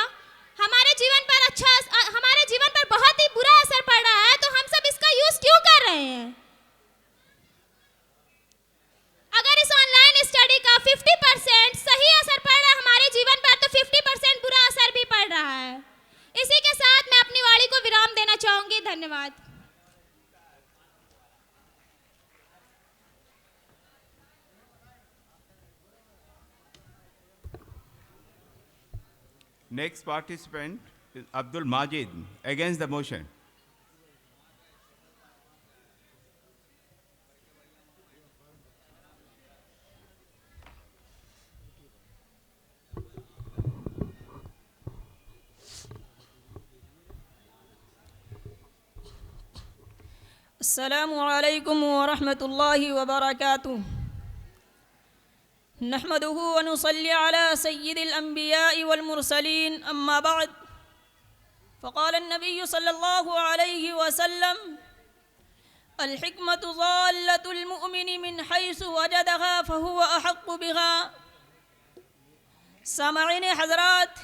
हमारे जीवन पर बहुत ही बुरा असर पड़ रहा है तो हम सब इसका यूज क्यों कर रहे हैं? अगर इस ऑनलाइन स्टडी का 50% सही असर पड़ रहा है हमारे जीवन पर, तो 50% बुरा असर भी पड़ रहा है। इसी के साथ मैं अपनी वाणी को विराम देना चाहूंगी। धन्यवाद। Next participant is Abdul Majid against the motion. अस्सलामु अलैकुम व रहमतुल्लाहि व बरकातुहू। नहमदुहु व नुसल्ली अला सय्यिदिल अंबिया'i वल मुरसलीन, अम्मा बाद। फ़क़ाल अन्नबिय्यु सल्लल्लाहु अलैहि वसल्लम, अल हिकमतु ज़ाल्लतुल मुअमिनि मिन हैसु वजदहा फ़हुव अहक्कु बिहा। सामईन हज़रात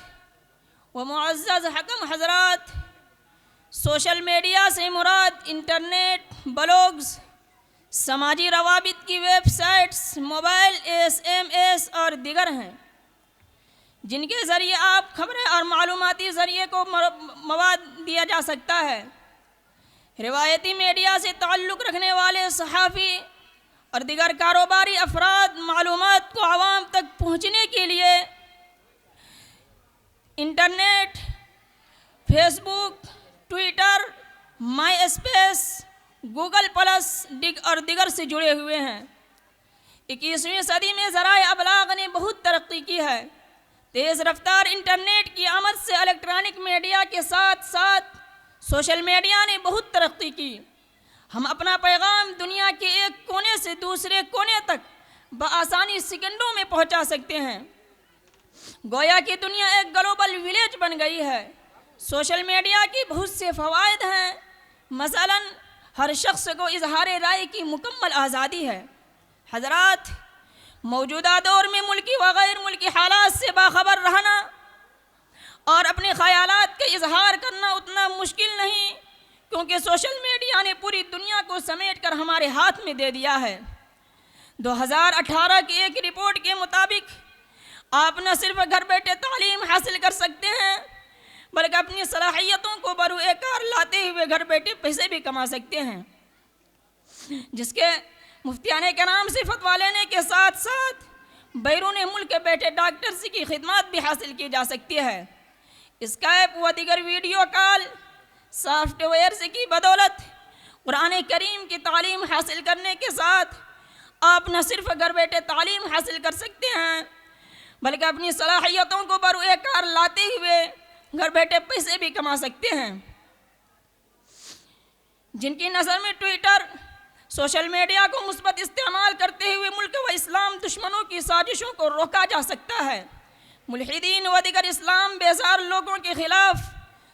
व मुअज़्ज़ज़ हकम हज़रात, सोशल मीडिया से मुराद इंटरनेट, ब्लॉग्स, समाजी रवाबित की वेबसाइट्स, मोबाइल, SMS और दिगर हैं, जिनके ज़रिए आप खबरें और मालूमाती ज़रिए को मवाद दिया जा सकता है। रिवायती मीडिया से ताल्लुक़ रखने वाले सहाफ़ी और दिगर कारोबारी अफराद मालूमात को आवाम तक पहुँचने के लिए internet, Facebook, Twitter, MySpace, Google Plus, Digg और दिगर से जुड़े हुए हैं। 21वीं सदी में ज़राए अबलाग ने बहुत तरक्की की है। तेज़ रफ्तार इंटरनेट की आमद से इलेक्ट्रॉनिक मीडिया के साथ साथ सोशल मीडिया ने बहुत तरक्की की। हम अपना पैगाम दुनिया के एक कोने से दूसरे कोने तक बआसानी सेकंडों में पहुंचा सकते हैं। गोया की दुनिया एक ग्लोबल विलेज बन गई है। सोशल मीडिया की बहुत से फ़वाइद हैं। मसलन हर शख्स को इजहार राय की मुकम्मल आज़ादी है। हज़रात, मौजूदा दौर में मुल्की व गैर मुल्की हालात से बाखबर रहना और अपने ख़यालात का इजहार करना उतना मुश्किल नहीं, क्योंकि सोशल मीडिया ने पूरी दुनिया को समेट कर हमारे हाथ में दे दिया है। 2018 की एक रिपोर्ट के मुताबिक आप न सिर्फ घर बैठे तालीम हासिल कर सकते हैं, बल्कि अपनी सलाहियतों को बरूएकार लाते हुए घर बैठे पैसे भी कमा सकते हैं, जिसके मुफ्तियान कराम से फतवा लेने के साथ साथ बैरून मुल्क बैठे डॉक्टर्स की खिदमत भी हासिल की जा सकती है। स्काइप व दीगर वीडियो कॉल सॉफ्टवेयर की बदौलत कुरान करीम की तालीम हासिल करने के साथ आप न सिर्फ घर बैठे तालीम हासिल कर सकते हैं, बल्कि अपनी सलाहियतों को बरूएकार लाते हुए घर बैठे पैसे भी कमा सकते हैं। जिनकी नज़र में ट्विटर सोशल मीडिया को मुस्बत इस्तेमाल करते हुए मुल्क व इस्लाम दुश्मनों की साजिशों को रोका जा सकता है, मुल्हिदीन व दीगर इस्लाम बेजार लोगों के ख़िलाफ़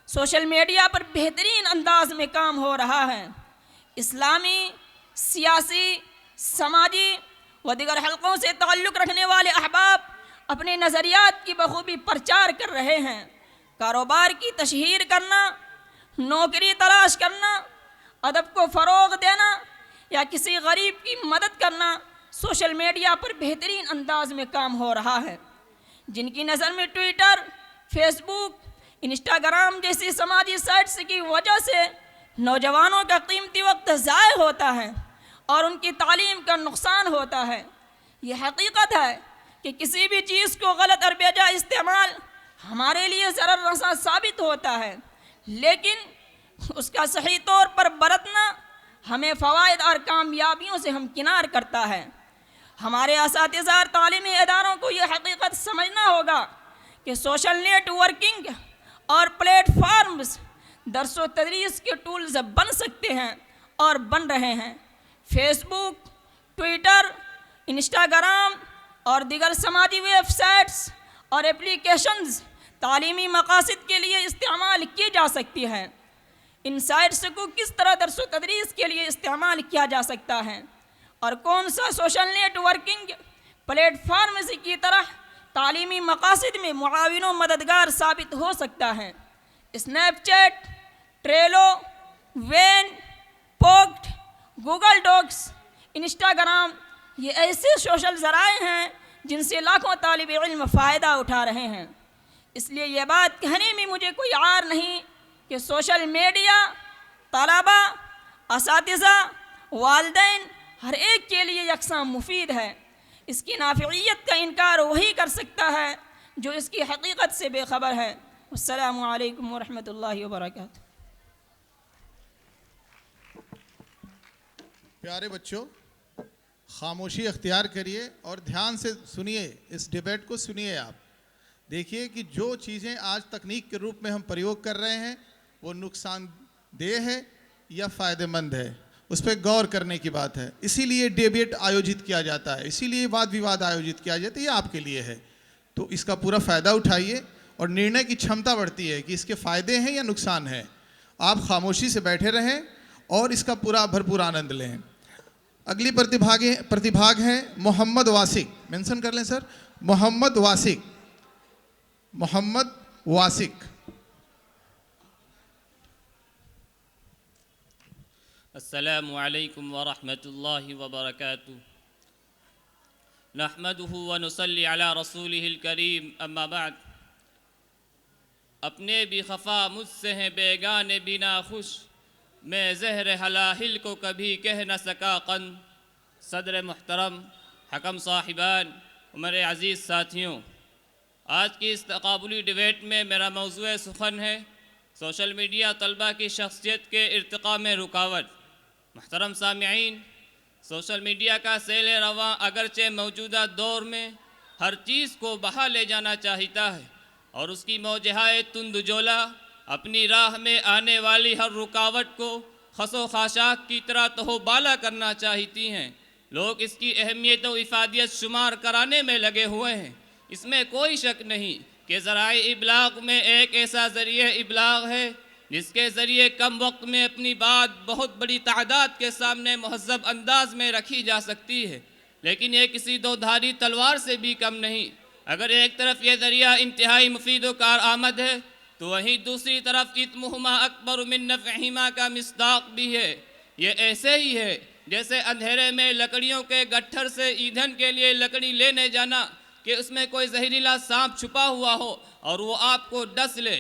सोशल मीडिया पर बेहतरीन अंदाज में काम हो रहा है। इस्लामी, सियासी, समाजी व दीगर हलकों से ताल्लुक़ रखने वाले अहबाब अपने नज़रियात की बखूबी प्रचार कर रहे हैं। कारोबार की तशहीर करना, नौकरी तलाश करना, अदब को फ़रोग़ देना या किसी गरीब की मदद करना सोशल मीडिया पर बेहतरीन अंदाज में काम हो रहा है। जिनकी नज़र में ट्विटर, फेसबुक, इंस्टाग्राम जैसी समाजी साइट्स की वजह से नौजवानों का कीमती वक्त ज़ाय होता है और उनकी तालीम का नुकसान होता है। यह हकीकत है कि किसी भी चीज़ को गलत और बेजा इस्तेमाल हमारे लिए ज़रर रसा साबित होता है, लेकिन उसका सही तौर पर बरतना हमें फ़वाइद और कामयाबियों से हमकिनार करता है। हमारे असातिज़ा और तालीमी इदारों को यह हकीकत समझना होगा कि सोशल नेटवर्किंग और प्लेटफार्म्स दर्स व तदरीस के टूल्स बन सकते हैं और बन रहे हैं। फेसबुक, ट्विटर, इंस्टाग्राम और दीगर समाजी वेबसाइट्स और एप्लीकेशंस तालीमी मकासद के लिए इस्तेमाल की जा सकती हैं। इन साइट्स को किस तरह दर्स व तदरीस के लिए इस्तेमाल किया जा सकता है और कौन सा सोशल नेटवर्किंग प्लेटफार्म की तरह तालीमी मकासद में मुआविन व मददगार साबित हो सकता है। स्नैपचैट, ट्रेलो, वेन, पोक्ट, गूगल डॉक्स, इंस्टाग्राम ये ऐसे सोशल ज़राए हैं जिनसे लाखों तालिब इल्म फ़ायदा उठा रहे हैं। इसलिए यह बात कहने में मुझे कोई आर नहीं कि सोशल मीडिया तलबा, असातिज़ा, वालिदैन हर एक के लिए यकसां मुफीद है। इसकी नाफ़ियत का इनकार वही कर सकता है जो इसकी हकीकत से बेखबर है। अस्सलामु अलैकुम वरहमतुल्लाहि वबरकातुहू। प्यारे बच्चों, खामोशी अख्तियार करिए और ध्यान से सुनिए, इस डिबेट को सुनिए। आप देखिए कि जो चीज़ें आज तकनीक के रूप में हम प्रयोग कर रहे हैं वो नुकसानदेह है या फ़ायदेमंद है, उस पर गौर करने की बात है। इसीलिए डिबेट आयोजित किया जाता है, इसीलिए वाद विवाद आयोजित किया जाता है, ये आपके लिए है। तो इसका पूरा फ़ायदा उठाइए और निर्णय की क्षमता बढ़ती है कि इसके फ़ायदे हैं या नुकसान है। आप खामोशी से बैठे रहें और इसका पूरा भरपूर आनंद लें। अगली प्रतिभाग हैं मोहम्मद वासिक। मेंशन कर लें सर, मोहम्मद वासिक। मोहम्मद वासिक। अस्सलामु अलैकुम व रहमतुल्लाहि व बरकातुहू। नहमदुहु व नुसल्ली अला रसूलिहिल करीम, अम्मा बाद। अपने भी खफा मुझसे हैं बेगाने बिना खुश, मैं ज़हर हलाहिल को कभी कह न सका कन। सदर मुहतरम, हकम साहिबान, मेरे अज़ीज़ साथियों, आज की इस तक़ाबुली डिबेट में मेरा मौज़ूए सुखन है सोशल मीडिया तलबा की शख्सियत के इर्तिक़ा में रुकावट। मुहतरम सामिईन, सोशल मीडिया का सैल रवां अगरचे मौजूदा दौर में हर चीज़ को बहा ले जाना चाहता है और उसकी मौजहाए तुंदजोला अपनी राह में आने वाली हर रुकावट को खसो खाशाक की तरह तहोबाला करना चाहती हैं। लोग इसकी अहमियत व इफ़ादियत शुमार कराने में लगे हुए हैं। इसमें कोई शक नहीं कि ज़राए इबलाग में एक ऐसा ज़रिए इबलाग है जिसके ज़रिए कम वक्त में अपनी बात बहुत बड़ी तादाद के सामने महज़्ज़ब अंदाज में रखी जा सकती है, लेकिन ये किसी दो धारी तलवार से भी कम नहीं। अगर एक तरफ ये ज़रिया इंतहाई मुफीद व कारआमद है तो वहीं दूसरी तरफ इत्मुहुमा अकबर मिन नफ़हिमा का मिस्दाक़ भी है। ये ऐसे ही है जैसे अंधेरे में लकड़ियों के गट्ठर से ईंधन के लिए लकड़ी लेने जाना कि उसमें कोई जहरीला सांप छुपा हुआ हो और वो आपको डस ले।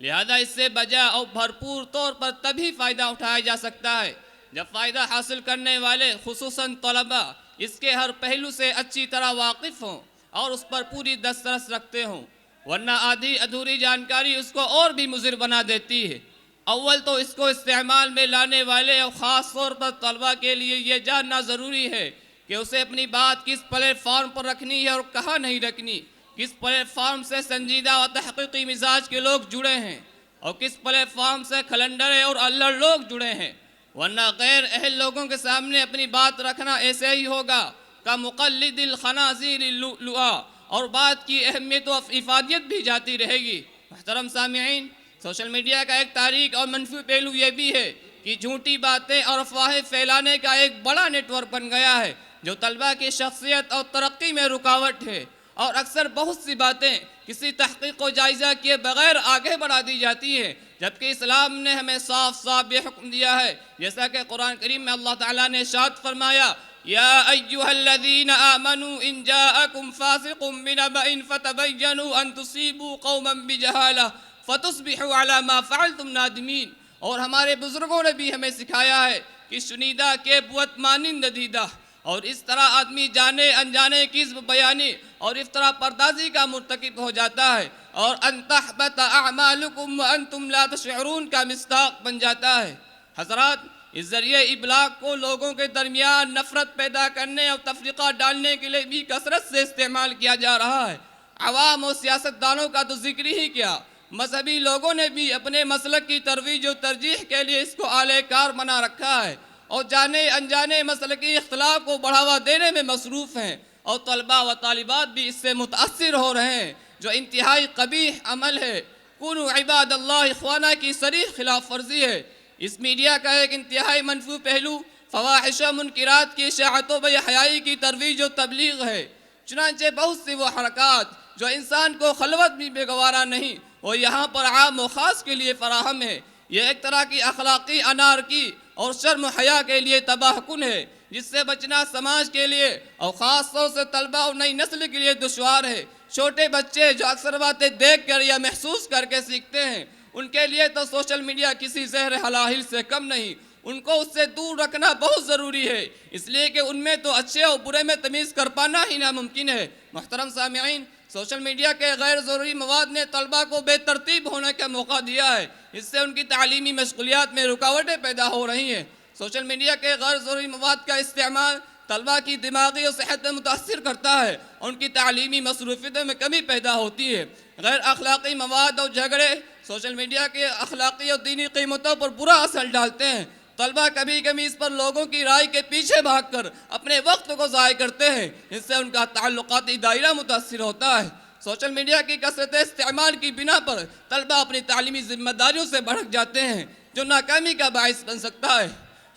लिहाजा इससे बजा और भरपूर तौर पर तभी फ़ायदा उठाया जा सकता है जब फ़ायदा हासिल करने वाले खुसूसन तलबा इसके हर पहलू से अच्छी तरह वाकिफ़ हों और उस पर पूरी दस्तरस रखते हों, वरना आधी अधूरी जानकारी उसको और भी मुज़िर बना देती है। अव्वल तो इसको इस्तेमाल में लाने वाले और ख़ास तौर पर तलबा के लिए ये जानना ज़रूरी है कि उसे अपनी बात किस प्लेटफार्म पर रखनी है और कहाँ नहीं रखनी, किस प्लेटफार्म से संजीदा और तहक़ीक़ी मिजाज के लोग जुड़े हैं और किस प्लेटफार्म से खलंडरे और अल्लड़ लोग जुड़े हैं, वरना गैर अहल लोगों के सामने अपनी बात रखना ऐसे ही होगा का मुक़ल्लिदिल खनाज़ीर लुआ, और बात की अहमियत व इफ़ादियत भी जाती रहेगी। मुहतरम सामिईन, सोशल मीडिया का एक तारीक और मनफी पहलू ये भी है कि झूठी बातें और अफवाहें फैलाने का एक बड़ा नेटवर्क बन गया है जो तलबा की शख्सियत और तरक्की में रुकावट है, और अक्सर बहुत सी बातें किसी तहक़ीक़ को जायज़ा किए बग़ैर आगे बढ़ा दी जाती हैं, जबकि इस्लाम ने हमें साफ साफ ये हुक्म दिया है, जैसा कि कुरान करीम में अल्लाह ताला ने इरशाद फरमाया, या अय्युहल्लज़ीना आमनू इन जाअकुम फासिकुम बिनबइन फतबय्यनु अन तुसीबू कौमन बिजहाला फतुस्बिहू अला मा फ़अलतुम नादिमीन। और हमारे बुज़ुर्गों ने भी हमें सिखाया है कि शुनीदा के बुअत मानिंद दीदा, और इस तरह आदमी जाने अनजाने किस्म बयानी और इफ्तरा पर्दाजी का मुर्तकिब हो जाता है और अन्तहबत अअमालुकुम व अंतुम ला तशऊरून का मिस्ताक बन जाता है। हज़रात, इस ज़रिए इबलाग को लोगों के दरमियान नफ़रत पैदा करने और तफरीक़ा डालने के लिए भी कसरत से इस्तेमाल किया जा रहा है। अवाम और सियासतदानों का तो जिक्र ही क्या, मजहबी लोगों ने भी अपने मसलक की तरवीज और तरजीह के लिए इसको आले कार बना रखा है और जाने अनजाने मसलकी इख्तिलाफ को बढ़ावा देने में मसरूफ़ हैं, और तलबा व तालिबात भी इससे मुतासिर हो रहे हैं, जो इंतहाई कबीह अमल है। कुनु इबादल्लाह इख्वाना की सरीह खिलाफ वर्जी है। इस मीडिया का एक इंतहाई मनफू पहलू फ़वाहिश व मुनकिरात की इशाअत व बेहयाई की तरवीज और तबलीग है। चुनांचे बहुत सी वो हरकात जो इंसान को खलवत भी बेगवारा नहीं, वो यहाँ पर आम व ख़ास के लिए फ़राहम है। यह एक तरह की अखलाक़ी अनारकी और शर्म हया के लिए तबाहकुन है, जिससे बचना समाज के लिए और ख़ास तौर से तलबा और नई नस्ल के लिए दुश्वार है। छोटे बच्चे जो अक्सर बातें देख कर या महसूस करके सीखते हैं, उनके लिए तो सोशल मीडिया किसी ज़हर हलाहिल से कम नहीं। उनको उससे दूर रखना बहुत ज़रूरी है, इसलिए कि उनमें तो अच्छे और बुरे में तमीज़ कर पाना ही नामुमकिन है। मुहतरम सामिईन, सोशल मीडिया के गैर ज़रूरी मवाद ने तलबा को बेतरतीब होने का मौका दिया है, इससे उनकी तालीमी मशगूलियात में रुकावटें पैदा हो रही हैं। सोशल मीडिया के गैर ज़रूरी मवाद का इस्तेमाल तलबा की दिमागी और सेहत में मुतासिर करता है और उनकी तालीमी मसरूफियत में कमी पैदा होती है। गैर अखलाक़ी मवाद और झगड़े सोशल मीडिया के अखलाक़ी और दीनी क़ीमतों पर बुरा असर डालते हैं। तलबा कभी कभी इस पर लोगों की राय के पीछे भागकर अपने वक्त को ज़ाय करते हैं, इससे उनका ताल्लुकाती दायरा मुतासिर होता है। सोशल मीडिया की कसरत इस्तेमाल की बिना पर तलबा अपनी तालीमी जिम्मेदारियों से भड़क जाते हैं, जो नाकामी का बाइस बन सकता है।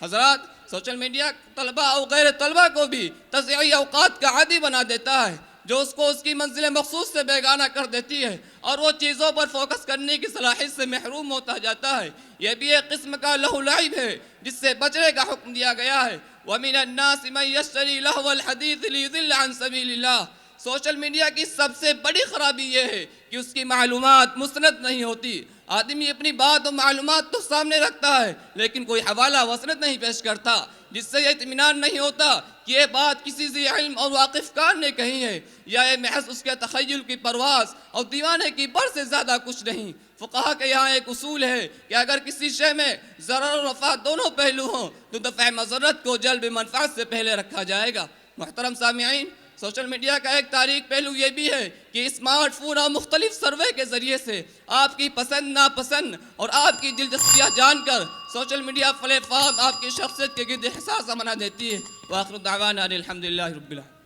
हज़रात, सोशल मीडिया तलबा और गैर तलबा को भी तज़य्युई औक़ात का आदी बना देता है, जो उसको उसकी मंजिल मखसूस से बेगाना कर देती है और वो चीज़ों पर फोकस करने की सलाहियत से महरूम होता जाता है। यह भी एक किस्म का लहुलाइब है जिससे बचने का हुक्म दिया गया है। वमिनन्नासि मन यश्तरी लहवल हदीस लियुदिल्ल अन सबीलिल्लाह। सोशल मीडिया की सबसे बड़ी ख़राबी यह है कि उसकी मालूमात मुस्नद नहीं होती। आदमी अपनी बात और मालूमात तो सामने रखता है, लेकिन कोई हवाला वसनद नहीं पेश करता, जिससे यह इत्मीनान नहीं होता कि यह बात किसी से इल्म और वाकिफ़ ने कही है या यह महज उसके तख़य्युल की परवास और दीवाने की बर से ज़्यादा कुछ नहीं। फ़ुक़हा के यहाँ एक उसूल है कि अगर किसी शय में ज़रर और नफ़ा दोनों पहलू हों तो दफ़अ मज़रत को जल्ब मनफ़अत से पहले रखा जाएगा। मुहतरम सामिईन, सोशल मीडिया का एक तारीख पहलू ये भी है कि स्मार्टफोन और मुख्तलिफ सर्वे के ज़रिए से आपकी पसंद नापसंद और आपकी दिलचस्पियाँ जानकर सोशल मीडिया प्लेटफॉर्म आपकी शख्सियत के गिर्द एहसास बना देती है। वाखिर दावाना अल्हम्दुलिल्लाहि रब्बिल आलमीन।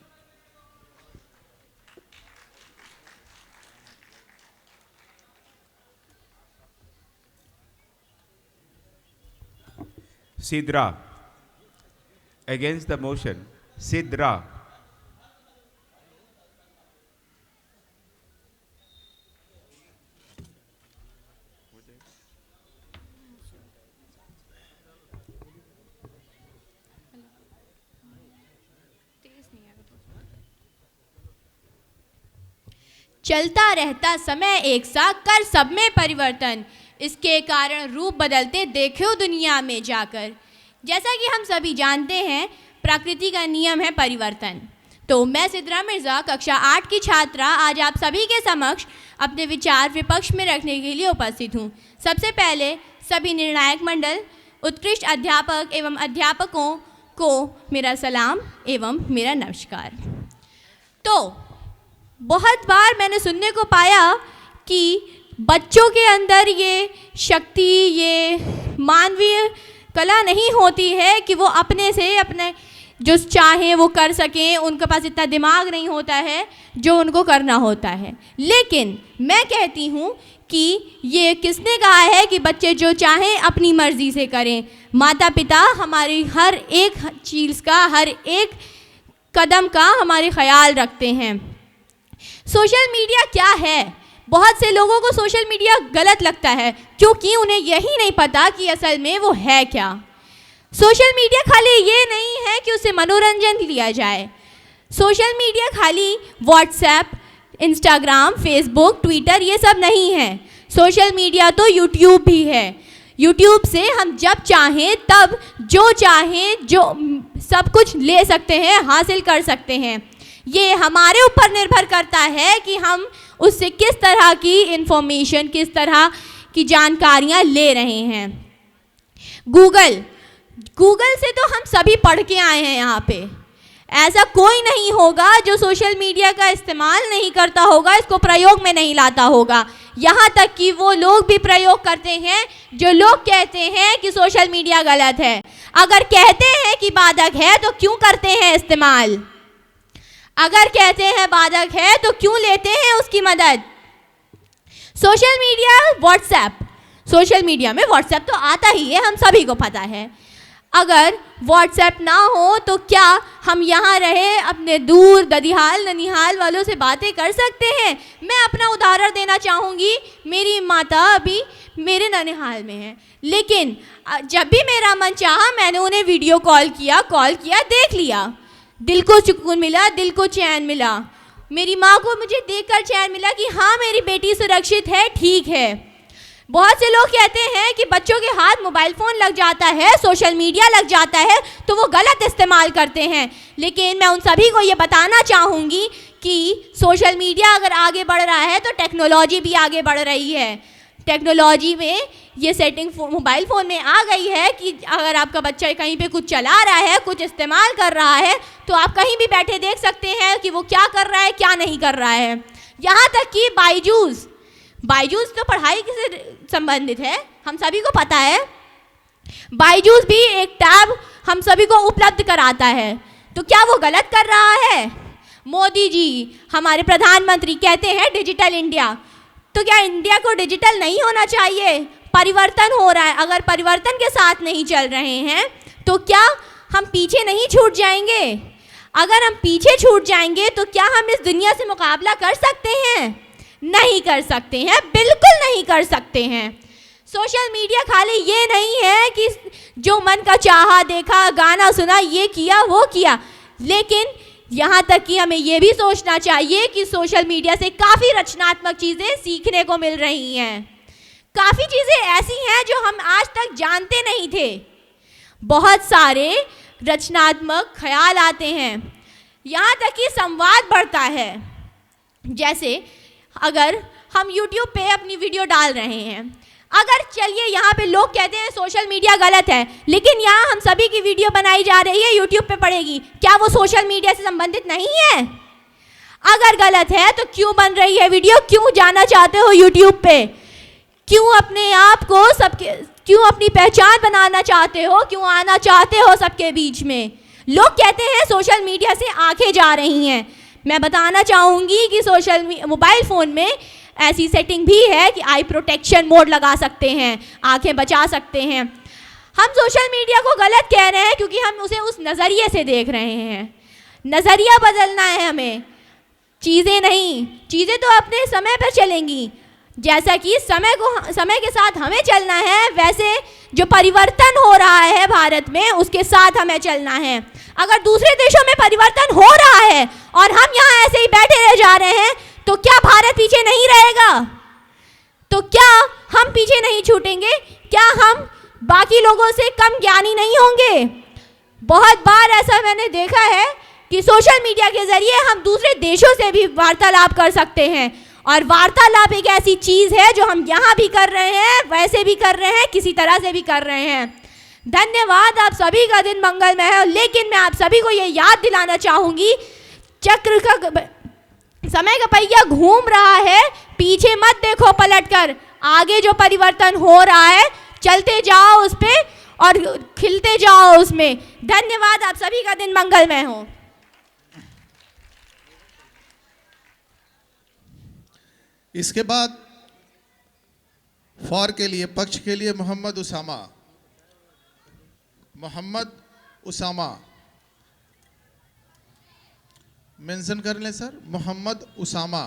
Sidra. Against the motion, Sidra. चलता रहता समय एक सा कर सब में परिवर्तन, इसके कारण रूप बदलते देखो दुनिया में जाकर। जैसा कि हम सभी जानते हैं, प्रकृति का नियम है परिवर्तन। तो मैं सिद्रा मिर्ज़ा कक्षा 8 की छात्रा आज आप सभी के समक्ष अपने विचार विपक्ष में रखने के लिए उपस्थित हूँ। सबसे पहले सभी निर्णायक मंडल, उत्कृष्ट अध्यापक एवं अध्यापकों को मेरा सलाम एवं मेरा नमस्कार। तो बहुत बार मैंने सुनने को पाया कि बच्चों के अंदर ये शक्ति, ये मानवीय कला नहीं होती है कि वो अपने से अपने जो चाहें वो कर सकें, उनके पास इतना दिमाग नहीं होता है जो उनको करना होता है। लेकिन मैं कहती हूँ कि ये किसने कहा है कि बच्चे जो चाहें अपनी मर्ज़ी से करें। माता पिता हमारी हर एक चीज़ का, हर एक कदम का हमारे ख्याल रखते हैं। सोशल मीडिया क्या है? बहुत से लोगों को सोशल मीडिया गलत लगता है क्योंकि उन्हें यही नहीं पता कि असल में वो है क्या। सोशल मीडिया खाली ये नहीं है कि उससे मनोरंजन लिया जाए। सोशल मीडिया खाली व्हाट्सएप, इंस्टाग्राम, फेसबुक, ट्विटर ये सब नहीं है। सोशल मीडिया तो यूट्यूब भी है। यूट्यूब से हम जब चाहें तब जो चाहें जो सब कुछ ले सकते हैं, हासिल कर सकते हैं। ये हमारे ऊपर निर्भर करता है कि हम उससे किस तरह की इन्फॉर्मेशन, किस तरह की जानकारियाँ ले रहे हैं। गूगल से तो हम सभी पढ़ के आए हैं यहाँ पे। ऐसा कोई नहीं होगा जो सोशल मीडिया का इस्तेमाल नहीं करता होगा, इसको प्रयोग में नहीं लाता होगा। यहाँ तक कि वो लोग भी प्रयोग करते हैं जो लोग कहते हैं कि सोशल मीडिया गलत है। अगर कहते हैं कि बाधक है तो क्यों करते हैं इस्तेमाल? अगर कहते हैं बाधक है तो क्यों लेते हैं उसकी मदद? Social media, WhatsApp, social media में व्हाट्सएप तो आता ही है, हम सभी को पता है। अगर व्हाट्सएप ना हो तो क्या हम यहाँ रहे अपने दूर ददिहाल ननिहाल वालों से बातें कर सकते हैं? मैं अपना उदाहरण देना चाहूँगी। मेरी माता अभी मेरे ननिहाल में है, लेकिन जब भी मेरा मन चाहा मैंने उन्हें वीडियो कॉल किया, देख लिया। दिल को सुकून मिला, दिल को चैन मिला। मेरी माँ को मुझे देखकर चैन मिला कि हाँ मेरी बेटी सुरक्षित है, ठीक है। बहुत से लोग कहते हैं कि बच्चों के हाथ मोबाइल फ़ोन लग जाता है, सोशल मीडिया लग जाता है तो वो गलत इस्तेमाल करते हैं। लेकिन मैं उन सभी को ये बताना चाहूँगी कि सोशल मीडिया अगर आगे बढ़ रहा है तो टेक्नोलॉजी भी आगे बढ़ रही है। टेक्नोलॉजी में ये सेटिंग मोबाइल फ़ोन में आ गई है कि अगर आपका बच्चा कहीं पे कुछ चला रहा है, कुछ इस्तेमाल कर रहा है, तो आप कहीं भी बैठे देख सकते हैं कि वो क्या कर रहा है, क्या नहीं कर रहा है। यहाँ तक कि बायजूस तो पढ़ाई से संबंधित है, हम सभी को पता है। बायजूस भी एक टैब हम सभी को उपलब्ध कराता है, तो क्या वो गलत कर रहा है? मोदी जी हमारे प्रधानमंत्री कहते हैं डिजिटल इंडिया, तो क्या इंडिया को डिजिटल नहीं होना चाहिए? परिवर्तन हो रहा है, अगर परिवर्तन के साथ नहीं चल रहे हैं तो क्या हम पीछे नहीं छूट जाएंगे? अगर हम पीछे छूट जाएंगे तो क्या हम इस दुनिया से मुकाबला कर सकते हैं? नहीं कर सकते हैं, बिल्कुल नहीं कर सकते हैं। सोशल मीडिया खाली ये नहीं है कि जो मन का चाहा, देखा, गाना सुना, ये किया, वो किया। लेकिन यहाँ तक कि हमें ये भी सोचना चाहिए कि सोशल मीडिया से काफ़ी रचनात्मक चीज़ें सीखने को मिल रही हैं। काफ़ी चीज़ें ऐसी हैं जो हम आज तक जानते नहीं थे। बहुत सारे रचनात्मक ख्याल आते हैं, यहाँ तक कि संवाद बढ़ता है। जैसे अगर हम YouTube पे अपनी वीडियो डाल रहे हैं, अगर चलिए यहाँ पे लोग कहते हैं सोशल मीडिया गलत है, लेकिन यहाँ हम सभी की वीडियो बनाई जा रही है, YouTube पे पड़ेगी, क्या वो सोशल मीडिया से संबंधित नहीं है? अगर गलत है तो क्यों बन रही है वीडियो? क्यों जाना चाहते हो YouTube पे? क्यों अपने आप को क्यों अपनी पहचान बनाना चाहते हो? क्यों आना चाहते हो सबके बीच में? लोग कहते हैं सोशल मीडिया से आंखें जा रही हैं। मैं बताना चाहूँगी कि मोबाइल फ़ोन में ऐसी सेटिंग भी है कि आई प्रोटेक्शन मोड लगा सकते हैं, आंखें बचा सकते हैं। हम सोशल मीडिया को गलत कह रहे हैं क्योंकि हम उसे उस नज़रिए से देख रहे हैं। नज़रिया बदलना है हमें, चीज़ें नहीं। चीज़ें तो अपने समय पर चलेंगी, जैसा कि समय के साथ हमें चलना है, वैसे जो परिवर्तन हो रहा है भारत में उसके साथ हमें चलना है। अगर दूसरे देशों में परिवर्तन हो रहा है और हम यहाँ ऐसे ही बैठे रह जा रहे हैं तो क्या भारत पीछे नहीं रहेगा? तो क्या हम पीछे नहीं छूटेंगे? क्या हम बाकी लोगों से कम ज्ञानी नहीं होंगे? बहुत बार ऐसा मैंने देखा है कि सोशल मीडिया के जरिए हम दूसरे देशों से भी वार्तालाप कर सकते हैं, और वार्तालाप एक ऐसी चीज़ है जो हम यहाँ भी कर रहे हैं, वैसे भी कर रहे हैं, किसी तरह से भी कर रहे हैं। धन्यवाद, आप सभी का दिन मंगलमय है। लेकिन मैं आप सभी को ये याद दिलाना चाहूँगी, चक्र का समय का पहिया घूम रहा है, पीछे मत देखो पलटकर, आगे जो परिवर्तन हो रहा है चलते जाओ उस पे और खिलते जाओ उसमें। धन्यवाद, आप सभी का दिन मंगलमय हो। इसके बाद फॉर के लिए, पक्ष के लिए मोहम्मद उसामा मेंशन कर लें सर, मोहम्मद उसामा।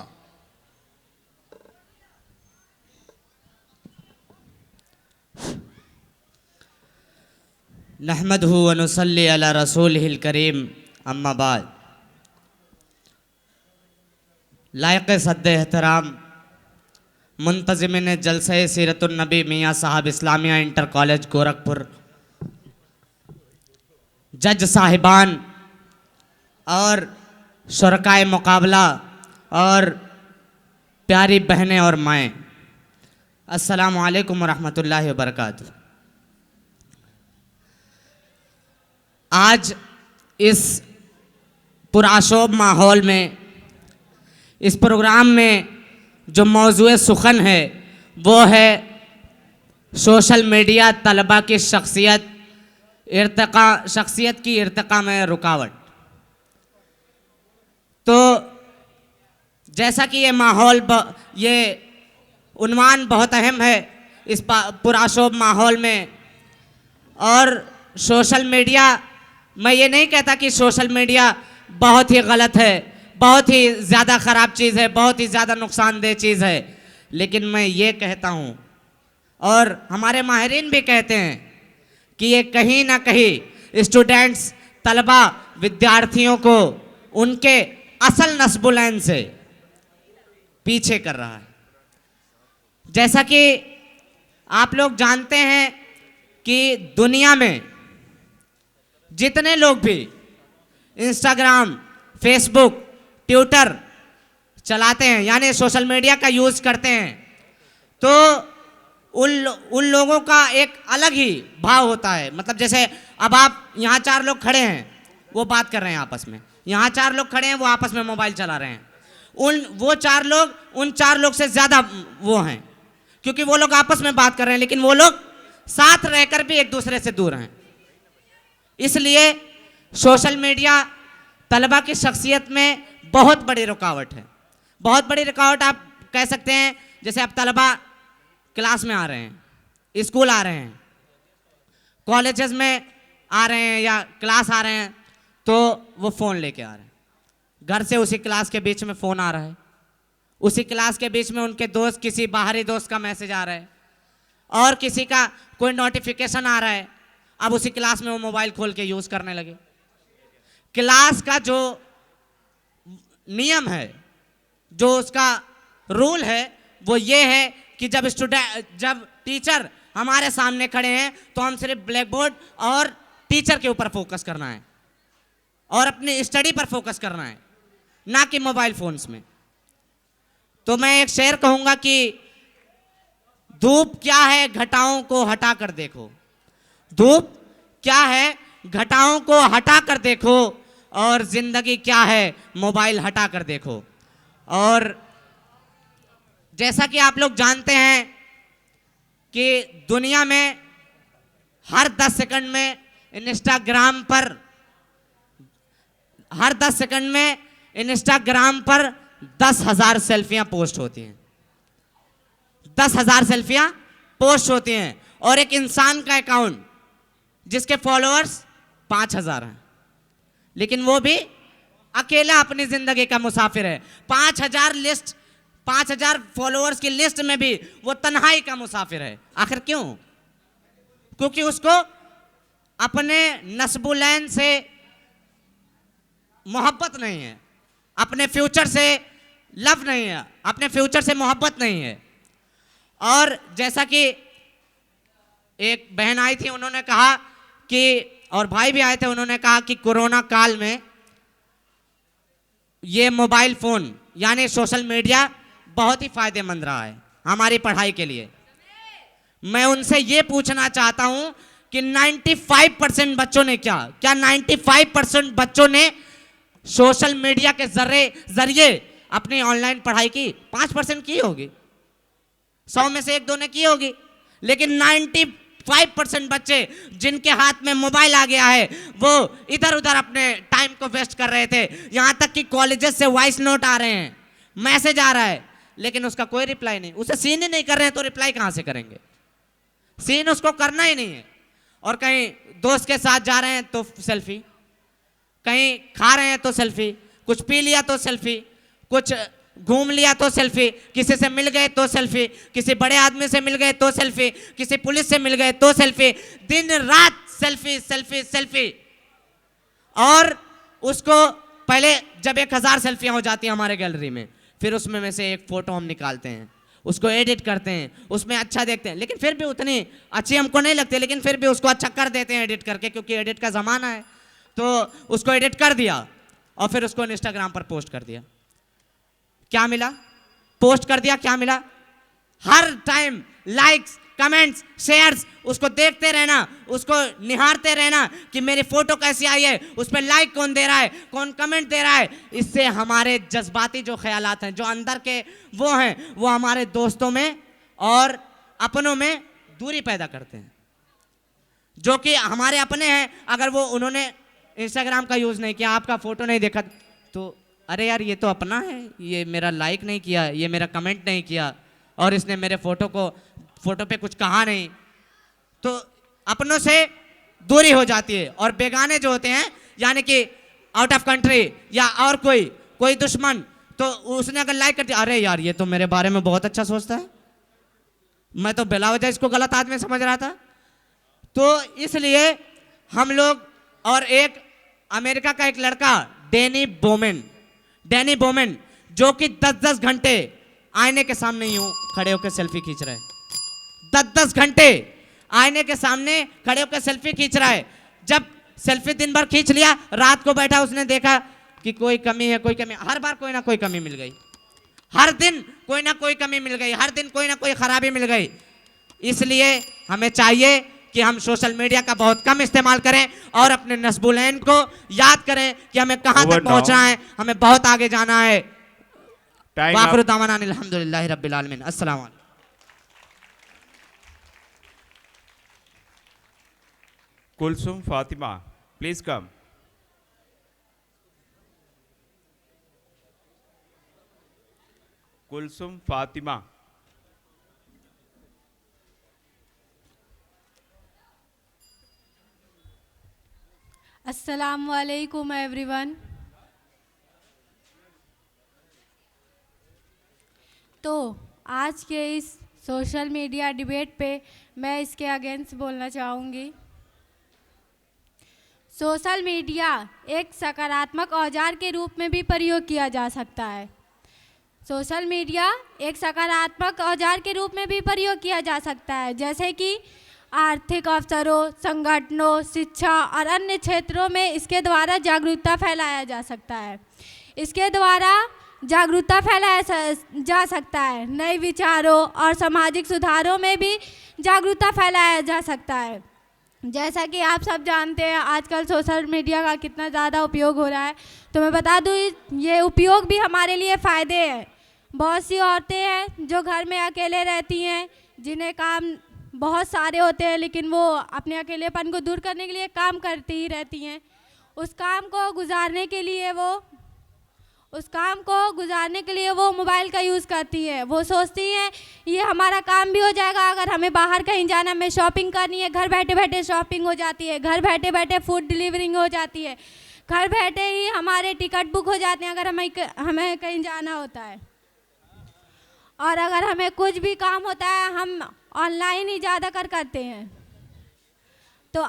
नहमदहु व नुसल्ली अला रसूलिहिल करीम, अम्मा बाद। लायक सद्द एहतराम मुंतज़िमिन जलसे सीरतुन नबी मियाँ साहब इस्लामिया इंटर कॉलेज गोरखपुर, जज साहिबान और शुरकाए मुकाबला और प्यारी बहनें और माएँ, अस्सलामु अलैकुम व रहमतुल्लाहि व बरकातुहू। आज इस पुराशोभ माहौल में, इस प्रोग्राम में जो मौजूए सुखन है वो है सोशल मीडिया तलबा की शख्सियत की इर्तिका में रुकावट। तो जैसा कि ये माहौल ये उन्वान बहुत अहम है इस पुराशोभ माहौल में, और सोशल मीडिया, मैं ये नहीं कहता कि सोशल मीडिया बहुत ही गलत है, बहुत ही ज़्यादा ख़राब चीज़ है, बहुत ही ज़्यादा नुकसानदेह चीज़ है, लेकिन मैं ये कहता हूँ और हमारे माहिरीन भी कहते हैं कि ये कहीं ना कहीं स्टूडेंट्स, तलबा, विद्यार्थियों को उनके असल नस्बुलैन से पीछे कर रहा है। जैसा कि आप लोग जानते हैं कि दुनिया में जितने लोग भी इंस्टाग्राम, फेसबुक, ट्विटर चलाते हैं, यानी सोशल मीडिया का यूज़ करते हैं, तो उन लोगों का एक अलग ही भाव होता है। मतलब जैसे अब आप यहाँ 4 लोग खड़े हैं, वो बात कर रहे हैं आपस में, यहाँ 4 लोग खड़े हैं, वो आपस में मोबाइल चला रहे हैं। वो 4 लोग उन 4 लोग से ज़्यादा वो हैं, क्योंकि वो लोग आपस में बात कर रहे हैं, लेकिन वो लोग साथ रहकर भी एक दूसरे से दूर हैं। इसलिए सोशल मीडिया तलबा की शख्सियत में बहुत बड़ी रुकावट है, बहुत बड़ी रुकावट आप कह सकते हैं। जैसे अब तलबा क्लास में आ रहे हैं, स्कूल आ रहे हैं, कॉलेजेस में आ रहे हैं या क्लास आ रहे हैं, तो वो फ़ोन लेके आ रहे हैं। घर से उसी क्लास के बीच में फ़ोन आ रहा है, उसी क्लास के बीच में उनके दोस्त, किसी बाहरी दोस्त का मैसेज आ रहा है, और किसी का कोई नोटिफिकेशन आ रहा है। अब उसी क्लास में वो मोबाइल खोल के यूज़ करने लगे। क्लास का जो नियम है, जो उसका रूल है, वो ये है कि जब टीचर हमारे सामने खड़े हैं तो हम सिर्फ ब्लैक बोर्ड और टीचर के ऊपर फोकस करना है और अपनी स्टडी पर फोकस करना है, ना कि मोबाइल फोन्स में। तो मैं एक शेर कहूँगा कि धूप क्या है घटाओं को हटा कर देखो, धूप क्या है घटाओं को हटा कर देखो, और ज़िंदगी क्या है मोबाइल हटा कर देखो। और जैसा कि आप लोग जानते हैं कि दुनिया में हर 10 सेकंड में इंस्टाग्राम पर 10,000 सेल्फियां पोस्ट होती हैं, 10,000 सेल्फियां पोस्ट होती हैं। और एक इंसान का अकाउंट जिसके फॉलोअर्स 5,000 हैं, लेकिन वो भी अकेला अपनी ज़िंदगी का मुसाफिर है। 5,000 फॉलोअर्स की लिस्ट में भी वो तन्हाई का मुसाफिर है। आखिर क्यों? क्योंकि उसको अपने नस्बुलैन से मोहब्बत नहीं है, अपने फ्यूचर से लव नहीं है, अपने फ्यूचर से मोहब्बत नहीं है। और जैसा कि एक बहन आई थी, उन्होंने कहा कि, और भाई भी आए थे, उन्होंने कहा कि कोरोना काल में ये मोबाइल फोन यानी सोशल मीडिया बहुत ही फायदेमंद रहा है हमारी पढ़ाई के लिए। मैं उनसे ये पूछना चाहता हूं कि 95% बच्चों ने क्या 95% बच्चों ने सोशल मीडिया के जरिए अपनी ऑनलाइन पढ़ाई की? 5% की होगी, 100 में से 1-2 ने की होगी, लेकिन 95% बच्चे जिनके हाथ में मोबाइल आ गया है वो इधर उधर अपने टाइम को वेस्ट कर रहे थे। यहां तक कि कॉलेजेस से वॉइस नोट आ रहे हैं, मैसेज आ रहा है, लेकिन उसका कोई रिप्लाई नहीं। उसे सीन ही नहीं कर रहे हैं तो रिप्लाई कहां से करेंगे? सीन उसको करना ही नहीं है। और कहीं दोस्त के साथ जा रहे हैं तो सेल्फी, कहीं खा रहे हैं तो सेल्फी, कुछ पी लिया तो सेल्फी, कुछ घूम लिया तो सेल्फी, किसी से मिल गए तो सेल्फी, किसी बड़े आदमी से मिल गए तो सेल्फी, किसी पुलिस से मिल गए तो सेल्फी, दिन रात सेल्फी सेल्फी सेल्फी। और उसको पहले जब 1000 सेल्फियां हो जाती हैं हमारे गैलरी में, फिर उसमें में से एक फोटो हम निकालते हैं, उसको एडिट करते हैं, उसमें अच्छा देखते हैं, लेकिन फिर भी उतनी अच्छी हमको नहीं लगती, लेकिन फिर भी उसको अच्छा कर देते हैं एडिट करके, क्योंकि एडिट का ज़माना है। तो उसको एडिट कर दिया और फिर उसको इंस्टाग्राम पर पोस्ट कर दिया। क्या मिला? पोस्ट कर दिया, क्या मिला? हर टाइम लाइक्स, कमेंट्स, शेयर्स, उसको देखते रहना, उसको निहारते रहना कि मेरी फोटो कैसी आई है, उस पर लाइक कौन दे रहा है, कौन कमेंट दे रहा है। इससे हमारे जज्बाती जो ख्यालात हैं, जो अंदर के वो हैं, वो हमारे दोस्तों में और अपनों में दूरी पैदा करते हैं। जो कि हमारे अपने हैं, अगर वो उन्होंने इंस्टाग्राम का यूज़ नहीं किया, आपका फोटो नहीं देखा, तो अरे यार ये तो अपना है, ये मेरा लाइक नहीं किया, ये मेरा कमेंट नहीं किया, और इसने मेरे फोटो पे कुछ कहा नहीं, तो अपनों से दूरी हो जाती है। और बेगाने जो होते हैं, यानी कि आउट ऑफ कंट्री या और कोई दुश्मन, तो उसने अगर लाइक कर दिया, अरे यार ये तो मेरे बारे में बहुत अच्छा सोचता है, मैं तो बिला वजह इसको गलत आदमी समझ रहा था। तो इसलिए हम लोग, और एक अमेरिका का एक लड़का डैनी बोमेन जो कि 10-10 घंटे आईने के सामने यूं खड़े होकर सेल्फी खींच रहा है, 10-10 घंटे आईने के सामने खड़े होकर सेल्फी खींच रहा है। जब सेल्फी दिन भर खींच लिया, रात को बैठा, उसने देखा कि कोई कमी है, कोई कमी, हर बार कोई ना कोई कमी मिल गई, हर दिन कोई ना कोई कमी मिल गई, हर दिन कोई ना कोई खराबी मिल गई। इसलिए हमें चाहिए कि हम सोशल मीडिया का बहुत कम इस्तेमाल करें और अपने नस्बुलैन को याद करें कि हमें कहां तक पहुंचना है, हमें बहुत आगे जाना है। वाखिर दावाना अल्हम्दुलिल्लाहि रब्बिल आलमीन। अस्सलाम वालेकुम। Kulsum Fatima, please come. कुलसुम फातिमा। अस्सलाम वालेकुम एवरीवन। तो आज के इस सोशल मीडिया डिबेट पे मैं इसके अगेंस्ट बोलना चाहूँगी। सोशल मीडिया एक सकारात्मक औजार के रूप में भी प्रयोग किया जा सकता है। सोशल मीडिया एक सकारात्मक औजार के रूप में भी प्रयोग किया जा सकता है, जैसे कि आर्थिक अवसरों, संगठनों, शिक्षा और अन्य क्षेत्रों में इसके द्वारा जागरूकता फैलाया जा सकता है। इसके द्वारा जागरूकता फैलाया जा सकता है। नए विचारों और सामाजिक सुधारों में भी जागरूकता फैलाया जा सकता है। जैसा कि आप सब जानते हैं आजकल सोशल मीडिया का कितना ज़्यादा उपयोग हो रहा है, तो मैं बता दूँ ये उपयोग भी हमारे लिए फ़ायदे हैं। बहुत सी औरतें हैं जो घर में अकेले रहती हैं, जिन्हें काम बहुत सारे होते हैं, लेकिन वो अपने अकेलेपन को दूर करने के लिए काम करती ही रहती हैं। उस काम को गुजारने के लिए वो मोबाइल का यूज़ करती हैं। वो सोचती हैं ये हमारा काम भी हो जाएगा, अगर हमें बाहर कहीं जाना, हमें शॉपिंग करनी है, घर बैठे बैठे शॉपिंग हो जाती है, घर बैठे बैठे फूड डिलीवरिंग हो जाती है, घर बैठे ही हमारे टिकट बुक हो जाते हैं अगर हमें कहीं जाना होता है। और अगर हमें कुछ भी काम होता है हम ऑनलाइन ही ज़्यादा करते हैं। तो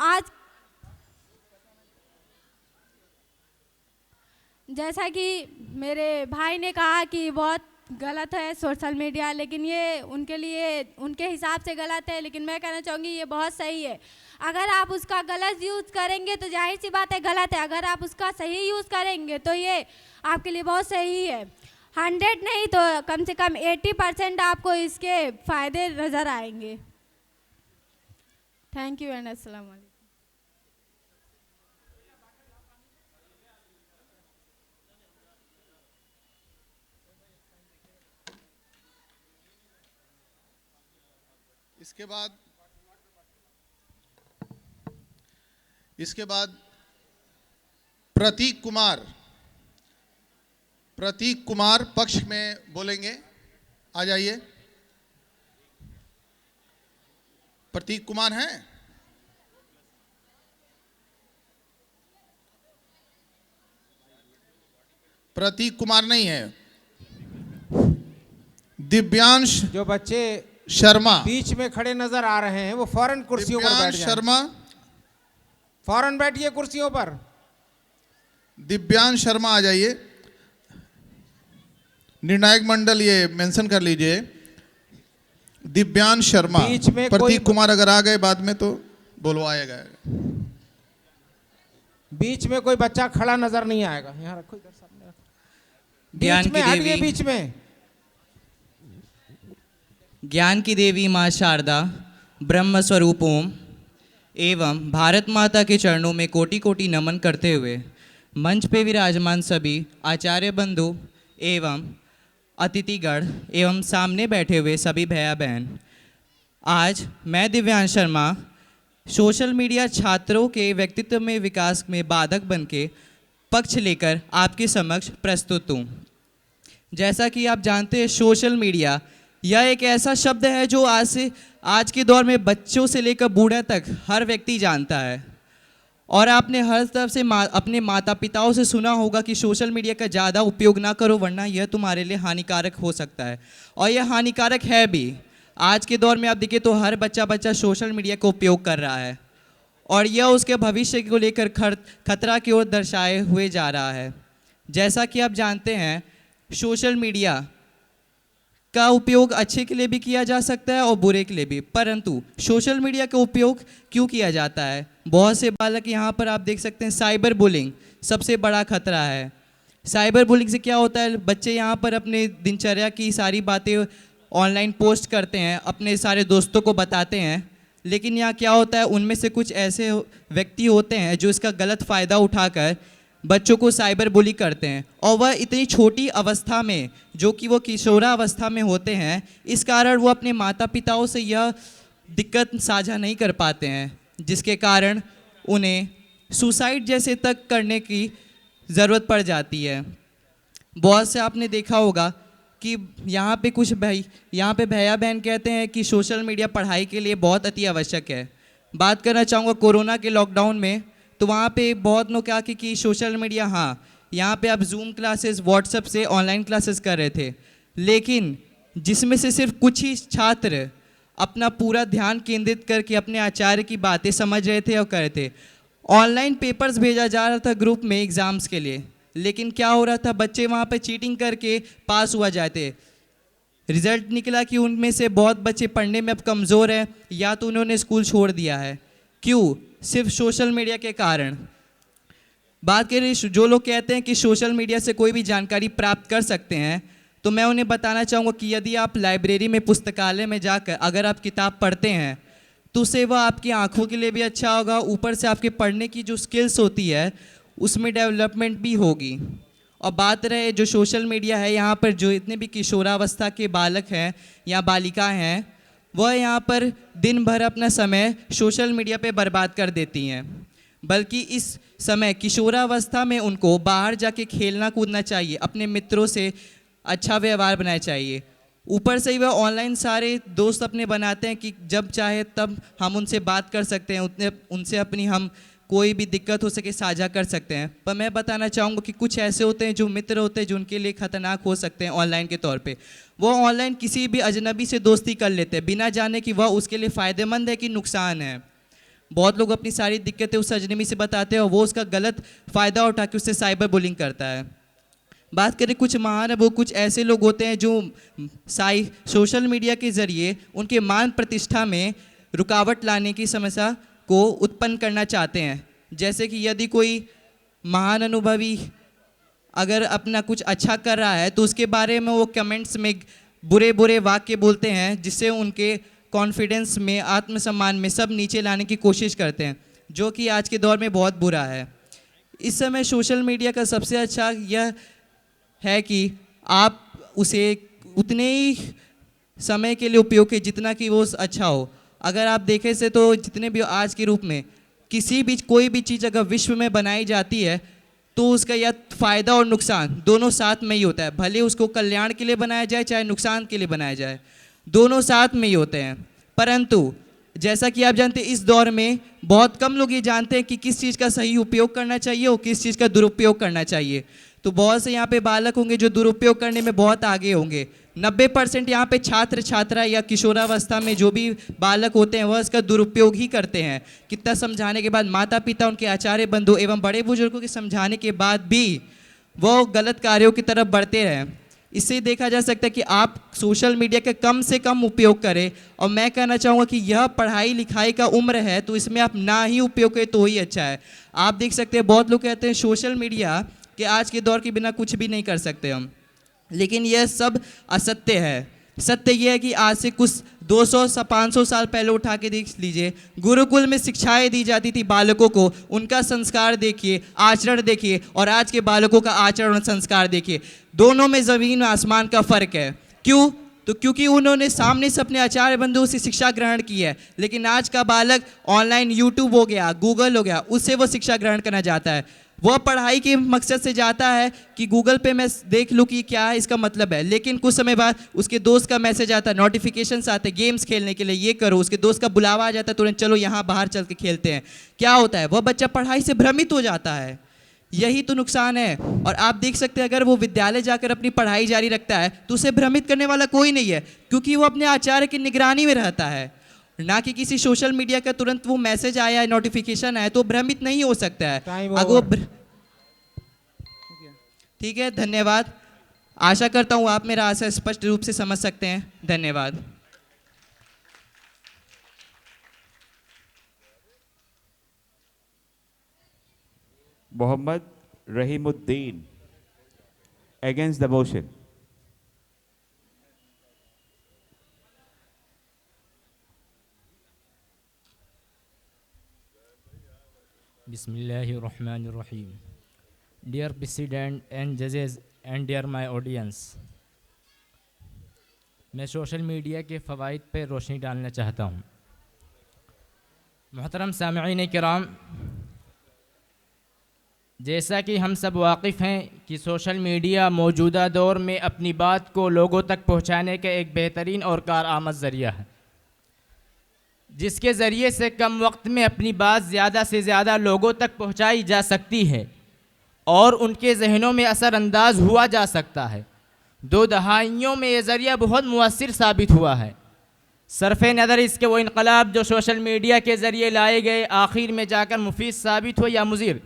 जैसा कि मेरे भाई ने कहा कि बहुत गलत है सोशल मीडिया, लेकिन ये उनके लिए उनके हिसाब से गलत है, लेकिन मैं कहना चाहूँगी ये बहुत सही है। अगर आप उसका गलत यूज़ करेंगे तो जाहिर सी बात है गलत है, अगर आप उसका सही यूज़ करेंगे तो ये आपके लिए बहुत सही है। 100 नहीं तो कम से कम 80% आपको इसके फ़ायदे नज़र आएंगे। थैंक यू एंड अस्सलाम वालेकुम। इसके बाद प्रतीक कुमार पक्ष में बोलेंगे। आ जाइए। प्रतीक कुमार हैं? प्रतीक कुमार नहीं है। दिव्यांश जो बच्चे शर्मा बीच में खड़े नजर आ रहे हैं वो फौरन कुर्सियों पर बैठ जाएं। शर्मा फौरन बैठिए कुर्सियों पर। दिव्यांश शर्मा आ जाइए। निर्णायक मंडल ये मेंशन कर लीजिए। दिव्यांश शर्मा। बीच में प्रतीक कुमार अगर आ गए बाद में तो बुलवाएगा। बीच में कोई बच्चा खड़ा नजर नहीं आएगा। यहाँ रखो, इधर सामने रखो। बीच में हटिए, बीच में। ज्ञान की देवी माँ शारदा ब्रह्म स्वरूप ओम एवं भारत माता के चरणों में कोटि कोटि नमन करते हुए मंच पे विराजमान सभी आचार्य बंधु एवं अतिथिगण एवं सामने बैठे हुए सभी भैया बहन, आज मैं दिव्यांश शर्मा सोशल मीडिया छात्रों के व्यक्तित्व में विकास में बाधक बन के पक्ष लेकर आपके समक्ष प्रस्तुत हूँ। जैसा कि आप जानते हैं, सोशल मीडिया यह एक ऐसा शब्द है जो आज के दौर में बच्चों से लेकर बूढ़े तक हर व्यक्ति जानता है। और आपने हर तरफ से अपने माता पिताओं से सुना होगा कि सोशल मीडिया का ज़्यादा उपयोग ना करो वरना यह तुम्हारे लिए हानिकारक हो सकता है, और यह हानिकारक है भी। आज के दौर में आप देखिए तो हर बच्चा सोशल मीडिया का उपयोग कर रहा है और यह उसके भविष्य को लेकर खतरा की ओर दर्शाए हुए जा रहा है। जैसा कि आप जानते हैं, सोशल मीडिया का उपयोग अच्छे के लिए भी किया जा सकता है और बुरे के लिए भी, परंतु सोशल मीडिया का उपयोग क्यों किया जाता है? बहुत से बालक यहाँ पर आप देख सकते हैं, साइबर बुलिंग सबसे बड़ा खतरा है। साइबर बुलिंग से क्या होता है, बच्चे यहाँ पर अपने दिनचर्या की सारी बातें ऑनलाइन पोस्ट करते हैं, अपने सारे दोस्तों को बताते हैं, लेकिन यहाँ क्या होता है, उनमें से कुछ ऐसे व्यक्ति होते हैं जो इसका गलत फ़ायदा उठाकर बच्चों को साइबर बुली करते हैं, और वह इतनी छोटी अवस्था में, जो कि वो किशोरावस्था में होते हैं, इस कारण वो अपने माता पिताओं से यह दिक्कत साझा नहीं कर पाते हैं, जिसके कारण उन्हें सुसाइड जैसे तक करने की ज़रूरत पड़ जाती है। बहुत से आपने देखा होगा कि यहाँ पे भैया बहन कहते हैं कि सोशल मीडिया पढ़ाई के लिए बहुत अति आवश्यक है। बात करना चाहूँगा कोरोना के लॉकडाउन में, तो वहाँ पे बहुत लोग क्या कि सोशल मीडिया, हाँ यहाँ पे आप जूम क्लासेस व्हाट्सएप से ऑनलाइन क्लासेस कर रहे थे, लेकिन जिसमें से सिर्फ कुछ ही छात्र अपना पूरा ध्यान केंद्रित करके अपने आचार्य की बातें समझ रहे थे और कर रहे थे। ऑनलाइन पेपर्स भेजा जा रहा था ग्रुप में एग्ज़ाम्स के लिए, लेकिन क्या हो रहा था, बच्चे वहाँ पे चीटिंग करके पास हुआ जाते। रिज़ल्ट निकला कि उनमें से बहुत बच्चे पढ़ने में अब कमज़ोर हैं, या तो उन्होंने स्कूल छोड़ दिया है। क्यों? सिर्फ सोशल मीडिया के कारण। बात करें जो लोग कहते हैं कि सोशल मीडिया से कोई भी जानकारी प्राप्त कर सकते हैं, तो मैं उन्हें बताना चाहूँगा कि यदि आप लाइब्रेरी में, पुस्तकालय में जाकर अगर आप किताब पढ़ते हैं तो उससे वह आपकी आँखों के लिए भी अच्छा होगा, ऊपर से आपके पढ़ने की जो स्किल्स होती है उसमें डेवलपमेंट भी होगी। और बात रहे जो सोशल मीडिया है, यहाँ पर जो इतने भी किशोरावस्था के बालक हैं या बालिकाएं हैं, वह यहाँ पर दिन भर अपना समय सोशल मीडिया पे बर्बाद कर देती हैं, बल्कि इस समय किशोरावस्था में उनको बाहर जाके खेलना कूदना चाहिए, अपने मित्रों से अच्छा व्यवहार बनाना चाहिए। ऊपर से ही वह ऑनलाइन सारे दोस्त अपने बनाते हैं कि जब चाहे तब हम उनसे बात कर सकते हैं, उनसे अपनी हम कोई भी दिक्कत हो सके साझा कर सकते हैं। पर मैं बताना चाहूँगा कि कुछ ऐसे होते हैं जो मित्र होते हैं जो उनके लिए ख़तरनाक हो सकते हैं ऑनलाइन के तौर पे। वो ऑनलाइन किसी भी अजनबी से दोस्ती कर लेते हैं बिना जाने कि वह उसके लिए फ़ायदेमंद है कि नुकसान है। बहुत लोग अपनी सारी दिक्कतें उस अजनबी से बताते हैं और वो उसका गलत फ़ायदा उठा के उससे साइबर बुलिंग करता है। बात करें कुछ महान, वो कुछ ऐसे लोग होते हैं जो सोशल मीडिया के ज़रिए उनके मान प्रतिष्ठा में रुकावट लाने की समस्या को उत्पन्न करना चाहते हैं। जैसे कि यदि कोई महान अनुभवी अगर अपना कुछ अच्छा कर रहा है तो उसके बारे में वो कमेंट्स में बुरे बुरे वाक्य बोलते हैं, जिससे उनके कॉन्फिडेंस में, आत्मसम्मान में सब नीचे लाने की कोशिश करते हैं, जो कि आज के दौर में बहुत बुरा है। इस समय सोशल मीडिया का सबसे अच्छा यह है कि आप उसे उतने ही समय के लिए उपयोग कीजिए जितना कि वो अच्छा हो। अगर आप देखें से तो जितने भी आज के रूप में कोई भी चीज़ अगर विश्व में बनाई जाती है तो उसका या फ़ायदा और नुकसान दोनों साथ में ही होता है। भले उसको कल्याण के लिए बनाया जाए चाहे नुकसान के लिए बनाया जाए, दोनों साथ में ही होते हैं। परंतु जैसा कि आप जानते हैं इस दौर में बहुत कम लोग ये जानते हैं कि किस चीज़ का सही उपयोग करना चाहिए और किस चीज़ का दुरुपयोग करना चाहिए। तो बहुत से यहाँ पे बालक होंगे जो दुरुपयोग करने में बहुत आगे होंगे। 90% यहाँ पे छात्र छात्रा या किशोरावस्था में जो भी बालक होते हैं वह इसका दुरुपयोग ही करते हैं। कितना समझाने के बाद, माता पिता, उनके आचार्य बंधु एवं बड़े बुजुर्गों के समझाने के बाद भी वो गलत कार्यों की तरफ बढ़ते रहें। इससे देखा जा सकता है कि आप सोशल मीडिया का कम से कम उपयोग करें। और मैं कहना चाहूँगा कि यह पढ़ाई लिखाई का उम्र है तो इसमें आप ना ही उपयोग करें तो ही अच्छा है। आप देख सकते हैं बहुत लोग कहते हैं सोशल मीडिया कि आज के दौर के बिना कुछ भी नहीं कर सकते हम, लेकिन यह सब असत्य है। सत्य यह है कि आज से कुछ 200-500 साल पहले उठा के देख लीजिए, गुरुकुल में शिक्षाएं दी जाती थी बालकों को, उनका संस्कार देखिए, आचरण देखिए, और आज के बालकों का आचरण और संस्कार देखिए, दोनों में ज़मीन आसमान का फ़र्क है। क्यों? तो क्योंकि उन्होंने सामने से अपने आचार्य बंधुओं से शिक्षा ग्रहण की है, लेकिन आज का बालक ऑनलाइन यूट्यूब हो गया, गूगल हो गया, उससे वो शिक्षा ग्रहण करना चाहता है। वह पढ़ाई के मकसद से जाता है कि गूगल पे मैं देख लूँ कि क्या है इसका मतलब है, लेकिन कुछ समय बाद उसके दोस्त का मैसेज आता है, नोटिफिकेशंस आते हैं गेम्स खेलने के लिए, ये करो, उसके दोस्त का बुलावा आ जाता है, तुरंत चलो यहाँ बाहर चल के खेलते हैं। क्या होता है? वह बच्चा पढ़ाई से भ्रमित हो जाता है। यही तो नुकसान है। और आप देख सकते हैं अगर वो विद्यालय जाकर अपनी पढ़ाई जारी रखता है तो उसे भ्रमित करने वाला कोई नहीं है, क्योंकि वो अपने आचार्य की निगरानी में रहता है, ना कि किसी सोशल मीडिया का तुरंत वो मैसेज आया है, नोटिफिकेशन आया तो भ्रमित नहीं हो सकता है। अगर ठीक है, धन्यवाद। आशा करता हूँ आप मेरा आशा स्पष्ट रूप से समझ सकते हैं। धन्यवाद। Mohammed Rahimuddin against the motion. बिस्मिल्लाहिर्रहमानिर्रहीम। Dear President and judges and dear my audience, मैं सोशल मीडिया के फ़वाइद पर रोशनी डालना चाहता हूँ। मोहतरम सामईन किराम, जैसा कि हम सब वाकिफ़ हैं कि सोशल मीडिया मौजूदा दौर में अपनी बात को लोगों तक पहुँचाने का एक बेहतरीन और कारआमद ज़रिया है, जिसके ज़रिए से कम वक्त में अपनी बात ज़्यादा से ज़्यादा लोगों तक पहुँचाई जा सकती है और उनके जहनों में असरअंदाज हुआ जा सकता है। 2 दहाइयों में ये ज़रिया बहुत मुअस्सिर साबित हुआ है। सरफ़ नज़र इसके वो इनकलाब जो सोशल मीडिया के ज़रिए लाए गए आखिर में जाकर मुफीद साबित हो या मुज़िर,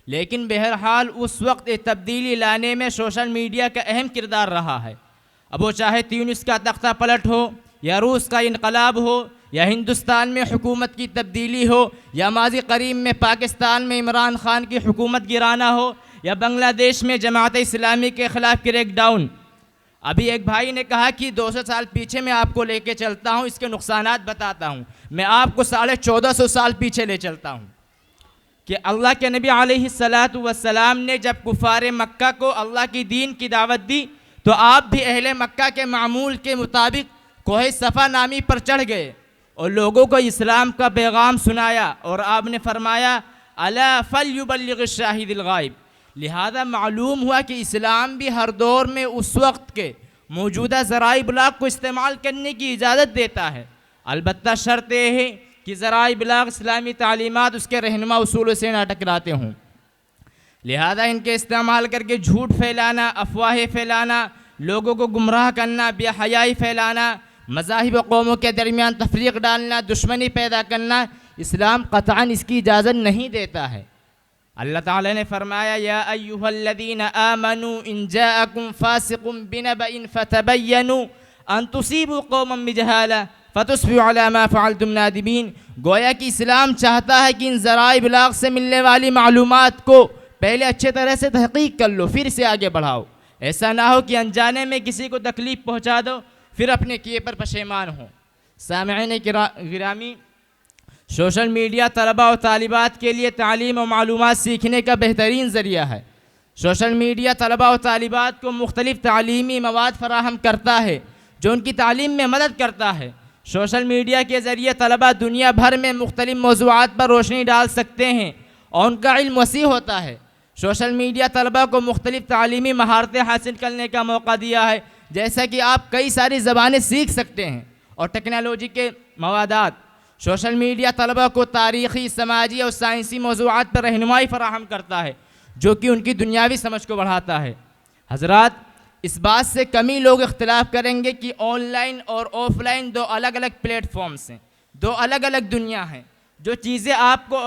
लेकिन बहरहाल उस वक्त एक तब्दीली लाने में सोशल मीडिया का अहम किरदार रहा है। अब वो चाहे ट्यूनिस का तख्ता पलट हो या रूस का इनकलाब हो या हिंदुस्तान में हुकूमत की तब्दीली हो या माजी करीब में पाकिस्तान में इमरान खान की हुकूमत गिराना हो या बांग्लादेश में जमात इस्लामी के ख़िलाफ़ क्रैकडाउन। अभी एक भाई ने कहा कि 200 साल पीछे मैं आपको लेके चलता हूँ, इसके नुकसानात बताता हूँ। मैं आपको 1450 साल पीछे ले चलता हूँ कि अल्लाह के नबी अलैहिस्सलातु वस्सलाम ने जब कुफ़ार मक्का को अल्लाह की दीन की दावत दी तो आप भी अहले मक्का के मामूल के मुताबिक कोहे सफ़ा नामी पर चढ़ गए और लोगों को इस्लाम का पैगाम सुनाया और आपने फरमाया अला फलयुबल्लिग शाहिदिल गायब। लिहाजा मालूम हुआ कि इस्लाम भी हर दौर में उस वक्त के मौजूदा ज़राए इबलाग को इस्तेमाल करने की इजाज़त देता है। अलबत्ता शर्त यह है कि ज़राए इबलाग इस्लामी तालीमात उसके रहनुमा उसूलों से ना टकराते हों। लिहाजा इनके इस्तेमाल करके झूठ फैलाना, अफवाहें फैलाना, लोगों को गुमराह करना, बेहयाई फैलाना, मज़ाहिब व कौमों के दरमियान तफरीक़ डालना, दुश्मनी पैदा करना, इस्लाम क़तअन इसकी इजाज़त नहीं देता है। अल्लाह ताला ने फरमाया या अय्युहल्लज़ीना आमनू इन जाअकुम फासिकुम बिनबइन फतबय्यनु अन तुसीबू कौमन बिजहाला फतुस्बिहू अला मा फ़अलतुम नादिमीन। गोया कि इस्लाम चाहता है कि इन ज़राए इबलाग से मिलने वाली मालूमात को पहले अच्छे तरह से तहक़ीक़ कर लो, फिर से आगे बढ़ाओ। ऐसा ना हो कि अनजाने में किसी को तकलीफ़ पहुँचा दो फिर अपने किए पर पशेमान हो। सामईन गिरामी, सोशल मीडिया तलबा और तालिबात के लिए तालीम और मालूमात सीखने का बेहतरीन ज़रिया है। सोशल मीडिया तलबा और तालिबात को मुख्तलिफ़ तालीमी मवाद फ़राहम करता है जो उनकी तालीम में मदद करता है। सोशल मीडिया के ज़रिए तलबा दुनिया भर में मुख्तलिफ़ मौज़ूआत पर रोशनी डाल सकते हैं और उनका इल्म वसी होता है। सोशल मीडिया तलबा को मुख्तलिफ़ तालीमी महारतें हासिल करने का मौका दिया है, जैसा कि आप कई सारी ज़बानें सीख सकते हैं और टेक्नोलॉजी के मवादात। सोशल मीडिया तलबा को तारीख़ी, समाजी और साइंसी मौज़ूआत पर रहनुमाई फ़राहम करता है जो कि उनकी दुनियावी समझ को बढ़ाता है। हज़रात, इस बात से कम ही लोग इख्तिलाफ़ करेंगे कि ऑनलाइन और ऑफ़लाइन दो अलग अलग प्लेटफॉर्म्स हैं, दो अलग अलग दुनिया हैं। जो चीज़ें आपको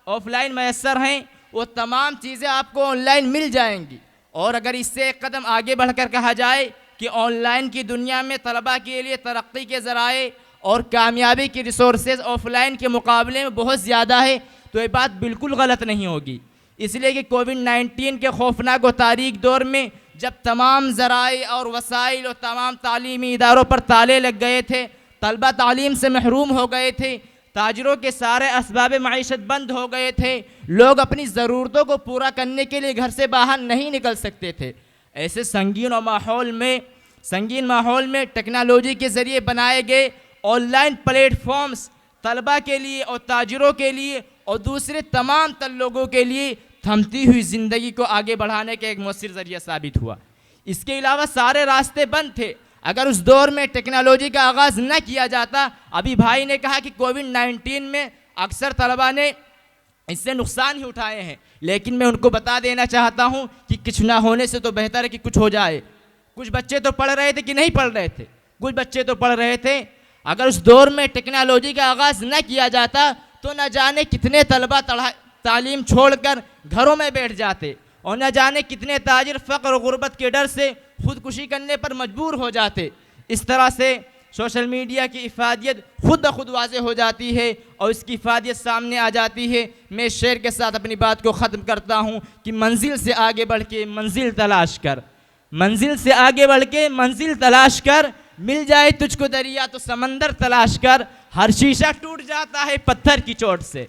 ऑफ़लाइन मैसर हैं वो तमाम चीज़ें आपको ऑनलाइन मिल जाएंगी। और अगर इससे एक कदम आगे बढ़कर कहा जाए कि ऑनलाइन की दुनिया में तलबा के लिए तरक्की के ज़राए और कामयाबी की रिसोर्सेज ऑफ़लाइन के मुकाबले में बहुत ज़्यादा है, तो ये बात बिल्कुल गलत नहीं होगी। इसलिए कि कोविड-19 के खौफनाक और तारीक दौर में जब तमाम ज़राए और वसाइल और तमाम तालीमी इदारों पर ताले लग गए थे, तलबा तालीम से महरूम हो गए थे, ताजरों के सारे असबाब मईशत बंद हो गए थे, लोग अपनी ज़रूरतों को पूरा करने के लिए घर से बाहर नहीं निकल सकते थे। ऐसे संगीन माहौल में टेक्नोलॉजी के ज़रिए बनाए गए ऑनलाइन प्लेटफॉर्म्स तलबा के लिए और ताजरों के लिए और दूसरे तमाम लोगों के लिए थमती हुई ज़िंदगी को आगे बढ़ाने का एक मौसर ज़रिया साबित हुआ। इसके अलावा सारे रास्ते बंद थे। अगर उस दौर में टेक्नोलॉजी का आगाज़ न किया जाता, अभी भाई ने कहा कि कोविड-19 में अक्सर तलबा ने इससे नुकसान ही उठाए हैं, लेकिन मैं उनको बता देना चाहता हूँ कि कुछ ना होने से तो बेहतर है कि कुछ हो जाए। कुछ बच्चे तो पढ़ रहे थे कि नहीं पढ़ रहे थे, कुछ बच्चे तो पढ़ रहे थे। अगर उस दौर में टेक्नोलॉजी का आगाज़ न किया जाता तो न जाने कितने तलबा तालीम छोड़कर घरों में बैठ जाते और न जाने कितने ताजिर फ़क़्र और गुर्बत के डर से ख़ुदकुशी करने पर मजबूर हो जाते। इस तरह से सोशल मीडिया की इफ़ादियत खुद ब खुद वाज़े हो जाती है और इसकी इफ़ादियत सामने आ जाती है। मैं शेर के साथ अपनी बात को ख़त्म करता हूँ कि मंजिल से आगे बढ़ के मंजिल तलाश कर, मंजिल से आगे बढ़ के मंजिल तलाश कर, मिल जाए तुझको दरिया तो समंदर तलाश कर। हर शीशा टूट जाता है पत्थर की चोट से,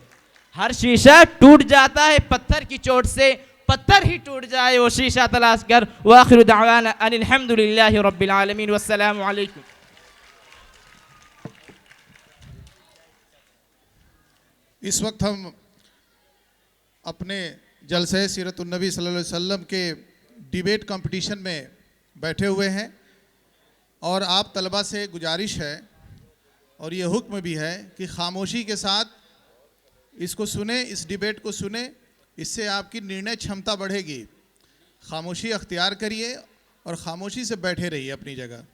हर शीशा टूट जाता है पत्थर की चोट से, पत्थर ही टूट जाए वो शीशा तलाश कर। व आखिरु दअवाना अनिल हम्दुलिल्लाहि रब्बिल आलमीन वस्सलामु अलैकुम। इस वक्त हम अपने जलसे सीरतुन नबी सल्लल्लाहु अलैहि वसल्लम के डिबेट कंपटीशन में बैठे हुए हैं और आप तलबा से गुजारिश है और ये हुक्म भी है कि खामोशी के साथ इसको सुने, इस डिबेट को सुने, इससे आपकी निर्णय क्षमता बढ़ेगी। खामोशी अख्तियार करिए और खामोशी से बैठे रहिए अपनी जगह।